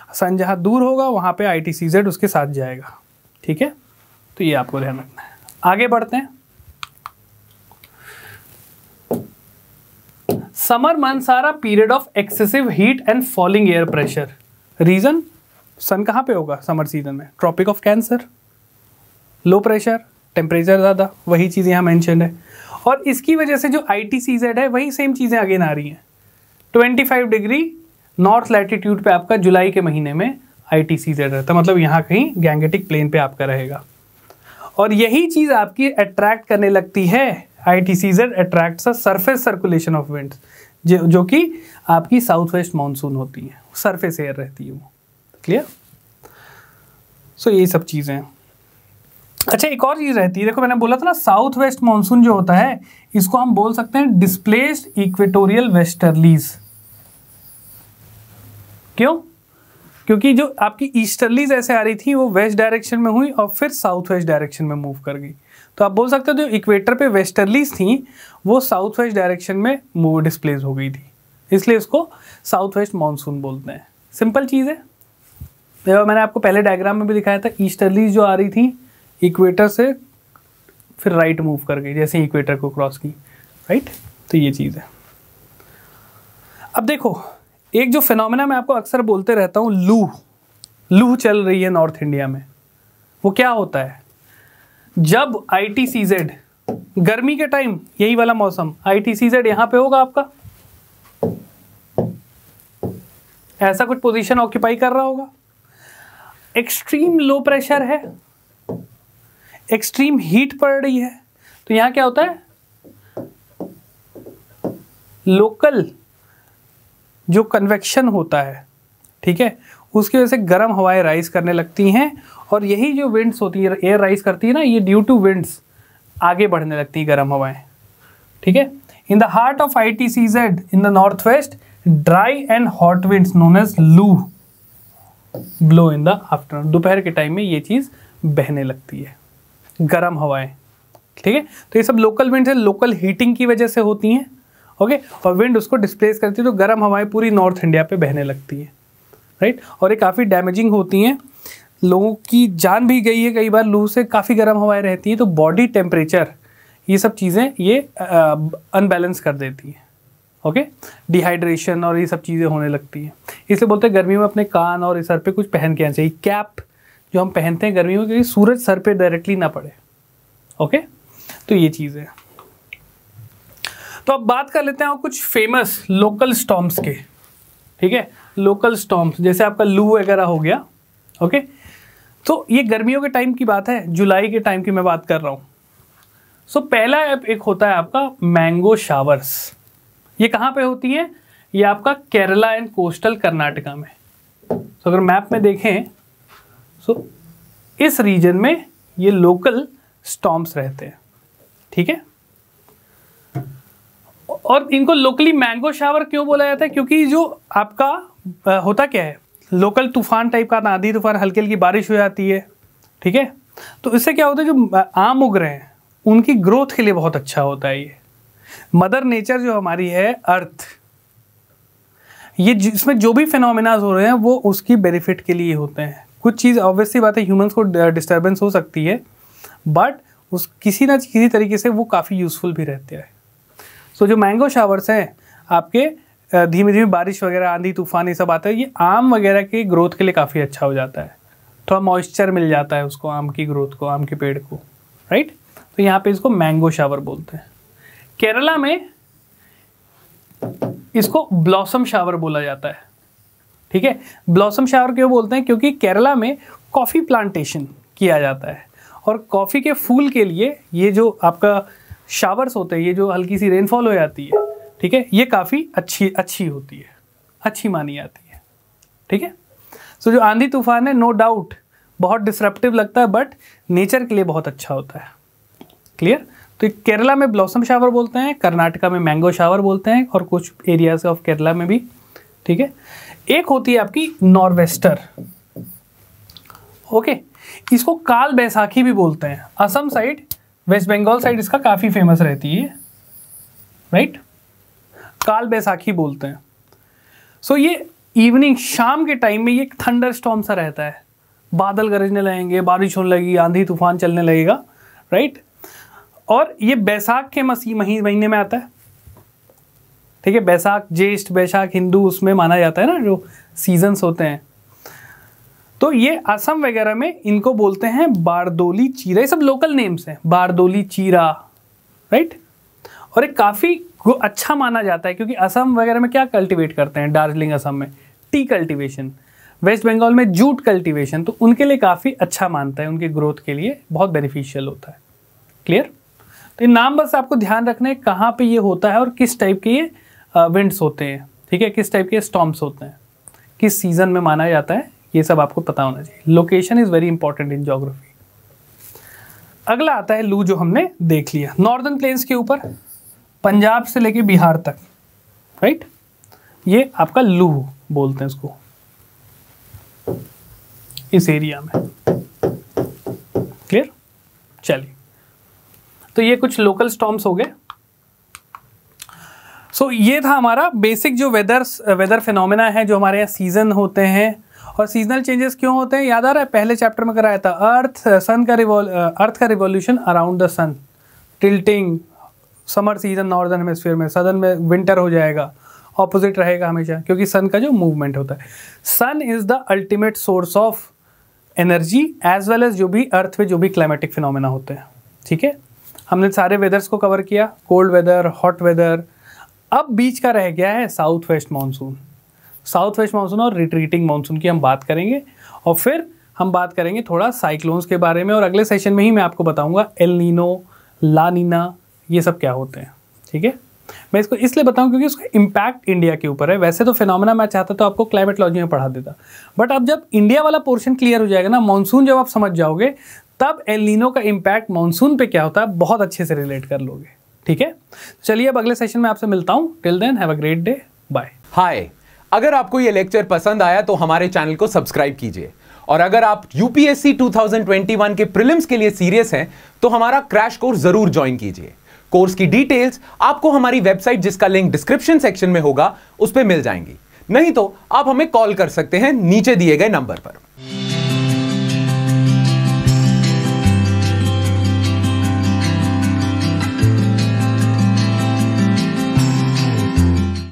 सन जहाँ दूर होगा वहाँ पे ITCZ उसके साथ जाएगा, ठीक है। तो ये आपको ध्यान रखना है। आगे बढ़ते हैं। Summer months are a period of excessive heat and falling air pressure. Reason, sun कहाँ पे होगा समर सीजन में? Tropic of cancer, low pressure, temperature ज़्यादा, वही चीज़ यहाँ मेंशन है। और इसकी वजह से जो ITCZ है वही सेम चीज़ें अगेन आ रही हैं। 25 डिग्री नॉर्थ लैटिट्यूड पे आपका जुलाई के महीने में ITCZ रहता है, मतलब यहाँ कहीं गैंगेटिक प्लेन पे आपका रहेगा। और यही चीज़ आपकी अट्रैक्ट करने लगती है, ITCZ attracts a surface circulation of winds, जो कि आपकी साउथ वेस्ट मानसून होती है, सरफेस एयर रहती है वो। क्लियर? सो ये सब चीज़ें हैं। अच्छा, एक और चीज़ रहती है, देखो मैंने बोला था ना साउथ वेस्ट मानसून जो होता है इसको हम बोल सकते हैं डिस्प्लेस्ड इक्वेटोरियल वेस्टर्लीज। क्यों? क्योंकि जो आपकी ईस्टर्लीज ऐसे आ रही थी वो वेस्ट डायरेक्शन में हुई और फिर साउथ वेस्ट डायरेक्शन में मूव कर गई। तो आप बोल सकते हो जो इक्वेटर पे वेस्टर्लीज थी वो साउथ वेस्ट डायरेक्शन में मूव डिस्प्लेस हो गई थी, इसलिए इसको साउथ वेस्ट मानसून बोलते हैं। सिंपल चीज़ है, मैंने आपको पहले डायग्राम में भी दिखाया था। ईस्टर्लीज जो आ रही थी इक्वेटर से फिर राइट मूव कर गई जैसे इक्वेटर को क्रॉस की, राइट। तो ये चीज़ है। अब देखो एक जो फिनोमेना मैं आपको अक्सर बोलते रहता हूँ, लू चल रही है नॉर्थ इंडिया में। वो क्या होता है? जब ITCZ गर्मी के टाइम, यही वाला मौसम, ITCZ यहाँ पे होगा आपका, ऐसा कुछ पोजीशन ऑक्यूपाई कर रहा होगा। एक्सट्रीम लो प्रेशर है, एक्सट्रीम हीट पड़ रही है, तो यहाँ क्या होता है, लोकल जो कन्वेक्शन होता है, ठीक है, उसकी वजह से गर्म हवाएं राइज करने लगती हैं। और यही जो विंड्स होती है, एयर राइज करती है ना, ये ड्यू टू विंड्स आगे बढ़ने लगती है गर्म हवाएं, ठीक है। In the heart of ITCZ in the north west dry and hot winds known as loo blow in the afternoon. दोपहर के टाइम में ये चीज़ बहने लगती है, गर्म हवाएं, ठीक है। तो ये सब लोकल विंड्स है, लोकल हीटिंग की वजह से होती हैं, ओके। और विंड उसको डिस्प्लेस करती है तो गर्म हवाएं पूरी नॉर्थ इंडिया पे बहने लगती है, राइट। और ये काफ़ी डैमेजिंग होती हैं, लोगों की जान भी गई है कई बार लू से। काफ़ी गर्म हवाएं रहती हैं तो बॉडी टेम्परेचर, ये सब चीज़ें ये अनबैलेंस कर देती हैं, ओके। डिहाइड्रेशन और ये सब चीज़ें होने लगती हैं। इसलिए बोलते हैं गर्मी में अपने कान और सर पे कुछ पहन के आना चाहिए, कैप जो हम पहनते हैं गर्मी में, क्योंकि सूरज सर पे डायरेक्टली ना पड़े, ओके। तो ये चीज़ है। तो अब बात कर लेते हैं कुछ फेमस लोकल स्टॉर्म्स के, ठीक है। लोकल स्टॉर्म्स जैसे आपका लू वगैरह हो गया, ओके। तो ये गर्मियों के टाइम की बात है, जुलाई के टाइम की मैं बात कर रहा हूँ। सो पहला एक होता है आपका मैंगो शावर्स। ये कहाँ पे होती है? ये आपका केरला एंड कोस्टल कर्नाटका में। तो अगर मैप में देखें सो इस रीजन में ये लोकल स्टॉर्म्स रहते हैं, ठीक है। और इनको लोकली मैंगो शावर क्यों बोला जाता है? क्योंकि जो आपका होता क्या है, लोकल तूफान टाइप का, आंधी तूफान, हल्की हल्की बारिश हो जाती है, ठीक है। तो इससे क्या होता है, जो आम उग रहे हैं उनकी ग्रोथ के लिए बहुत अच्छा होता है। ये मदर नेचर जो हमारी है, अर्थ, ये इसमें जो भी फिनोमेनाज हो रहे हैं वो उसकी बेनिफिट के लिए होते हैं। कुछ चीज़ ऑब्वियसली बात है ह्यूमंस को डिस्टर्बेंस हो सकती है, बट उस किसी ना किसी तरीके से वो काफ़ी यूज़फुल भी रहते हैं। सो जो मैंगो शावर्स हैं आपके, धीमे धीमे बारिश वगैरह, आंधी तूफान ये सब आता है, ये आम वगैरह के ग्रोथ के लिए काफ़ी अच्छा हो जाता है। थोड़ा मॉइस्चर मिल जाता है उसको, आम की ग्रोथ को, आम के पेड़ को, राइट। तो यहाँ पे इसको मैंगो शावर बोलते हैं। केरला में इसको ब्लॉसम शावर बोला जाता है, ठीक है। ब्लॉसम शावर क्यों बोलते हैं? क्योंकि केरला में कॉफ़ी प्लांटेशन किया जाता है और कॉफ़ी के फूल के लिए ये जो आपका शावर्स होते हैं, ये जो हल्की सी रेनफॉल हो जाती है, ठीक है, ये काफ़ी अच्छी होती है, अच्छी मानी जाती है, ठीक है। सो जो आंधी तूफान है, नो डाउट बहुत डिसरप्टिव लगता है, बट नेचर के लिए बहुत अच्छा होता है। क्लियर? तो केरला में ब्लॉसम शावर बोलते हैं, कर्नाटका में मैंगो शावर बोलते हैं, और कुछ एरियाज ऑफ केरला में भी, ठीक है। एक होती है आपकी नॉर्वेस्टर, ओके। इसको काल बैसाखी भी बोलते हैं। Assam side, West Bengal side इसका काफ़ी फेमस रहती है, राइट। काल बैसाखी बोलते हैं। सो ये इवनिंग शाम के टाइम में ये एक थंडर स्टॉर्म सा रहता है, बादल गरजने लगेंगे, बारिश होने लगेगी, आंधी तूफान चलने लगेगा, राइट। और ये बैसाख के महीने में आता है, ठीक है। बैसाख, ज्येष्ठ, बैसाख हिंदू उसमें माना जाता है ना, जो सीजन्स होते हैं। तो ये असम वगैरह में इनको बोलते हैं बारदोली चीरा, ये सब लोकल नेम्स हैं, बारदोली चीरा, राइट। और ये काफ़ी अच्छा माना जाता है क्योंकि असम वगैरह में क्या कल्टीवेट करते हैं, दार्जिलिंग असम में टी कल्टीवेशन, वेस्ट बंगाल में जूट कल्टीवेशन, तो उनके लिए काफ़ी अच्छा मानता है, उनके ग्रोथ के लिए बहुत बेनिफिशियल होता है। क्लियर। तो ये नाम बस आपको ध्यान रखना है कहाँ पे ये होता है और किस टाइप के ये विंड्स होते हैं, ठीक है, किस टाइप के स्टॉर्म्स होते हैं, किस सीजन में माना जाता है, ये सब आपको पता होना चाहिए। Location is very important in geography. अगला आता है लू, जो हमने देख लिया, नॉर्दर्न प्लेन्स के ऊपर पंजाब से लेके बिहार तक, राइट। ये आपका लू बोलते हैं इसको, इस एरिया में। क्लियर। चलिए, तो ये कुछ लोकल स्टॉर्म्स हो गए। सो ये था हमारा बेसिक जो वेदर फिनोमेना है, जो हमारे यहाँ सीजन होते हैं और सीजनल चेंजेस क्यों होते हैं, याद आ रहा है, पहले चैप्टर में कराया था। अर्थ का revolution around the sun, tilting, summer season northern hemisphere में, सदर्न में विंटर हो जाएगा, ऑपोजिट रहेगा हमेशा, क्योंकि सन का जो मूवमेंट होता है। Sun is the ultimate source of energy as well as जो भी अर्थ में जो भी क्लाइमेटिक फिनोमेना होते हैं, ठीक है। हमने सारे वेदर्स को कवर किया, कोल्ड वेदर, हॉट वेदर। अब बीच का रह गया है south west monsoon. South west monsoon और रिट्रीटिंग मानसून की हम बात करेंगे, और फिर हम बात करेंगे थोड़ा साइक्लोन्स के बारे में, और अगले सेशन में ही मैं आपको बताऊंगा एल नीनो, ला नीना, ये सब क्या होते हैं, ठीक है। मैं इसको इसलिए बताऊं क्योंकि उसका इम्पैक्ट इंडिया के ऊपर है। वैसे तो फिनोमेना मैं चाहता तो आपको क्लाइमेटोलॉजी में पढ़ा देता, बट अब जब इंडिया वाला पोर्शन क्लियर हो जाएगा ना, मानसून जब आप समझ जाओगे, तब एल नीनो का इम्पैक्ट मानसून पे क्या होता है बहुत अच्छे से रिलेट कर लोगे, ठीक है। चलिए अब अगले सेशन में आपसे मिलता हूं। Till then have a great day, bye. Hi, अगर आपको ये लेक्चर पसंद आया तो हमारे चैनल को सब्सक्राइब कीजिए, और अगर आप यूपीएससी 2021 के प्रीलिम्स के लिए सीरियस हैं तो हमारा क्रैश कोर्स जरूर ज्वाइन कीजिए। कोर्स की डिटेल्स आपको हमारी वेबसाइट, जिसका लिंक डिस्क्रिप्शन सेक्शन में होगा, उस पर मिल जाएंगी। नहीं तो आप हमें कॉल कर सकते हैं नीचे दिए गए नंबर पर।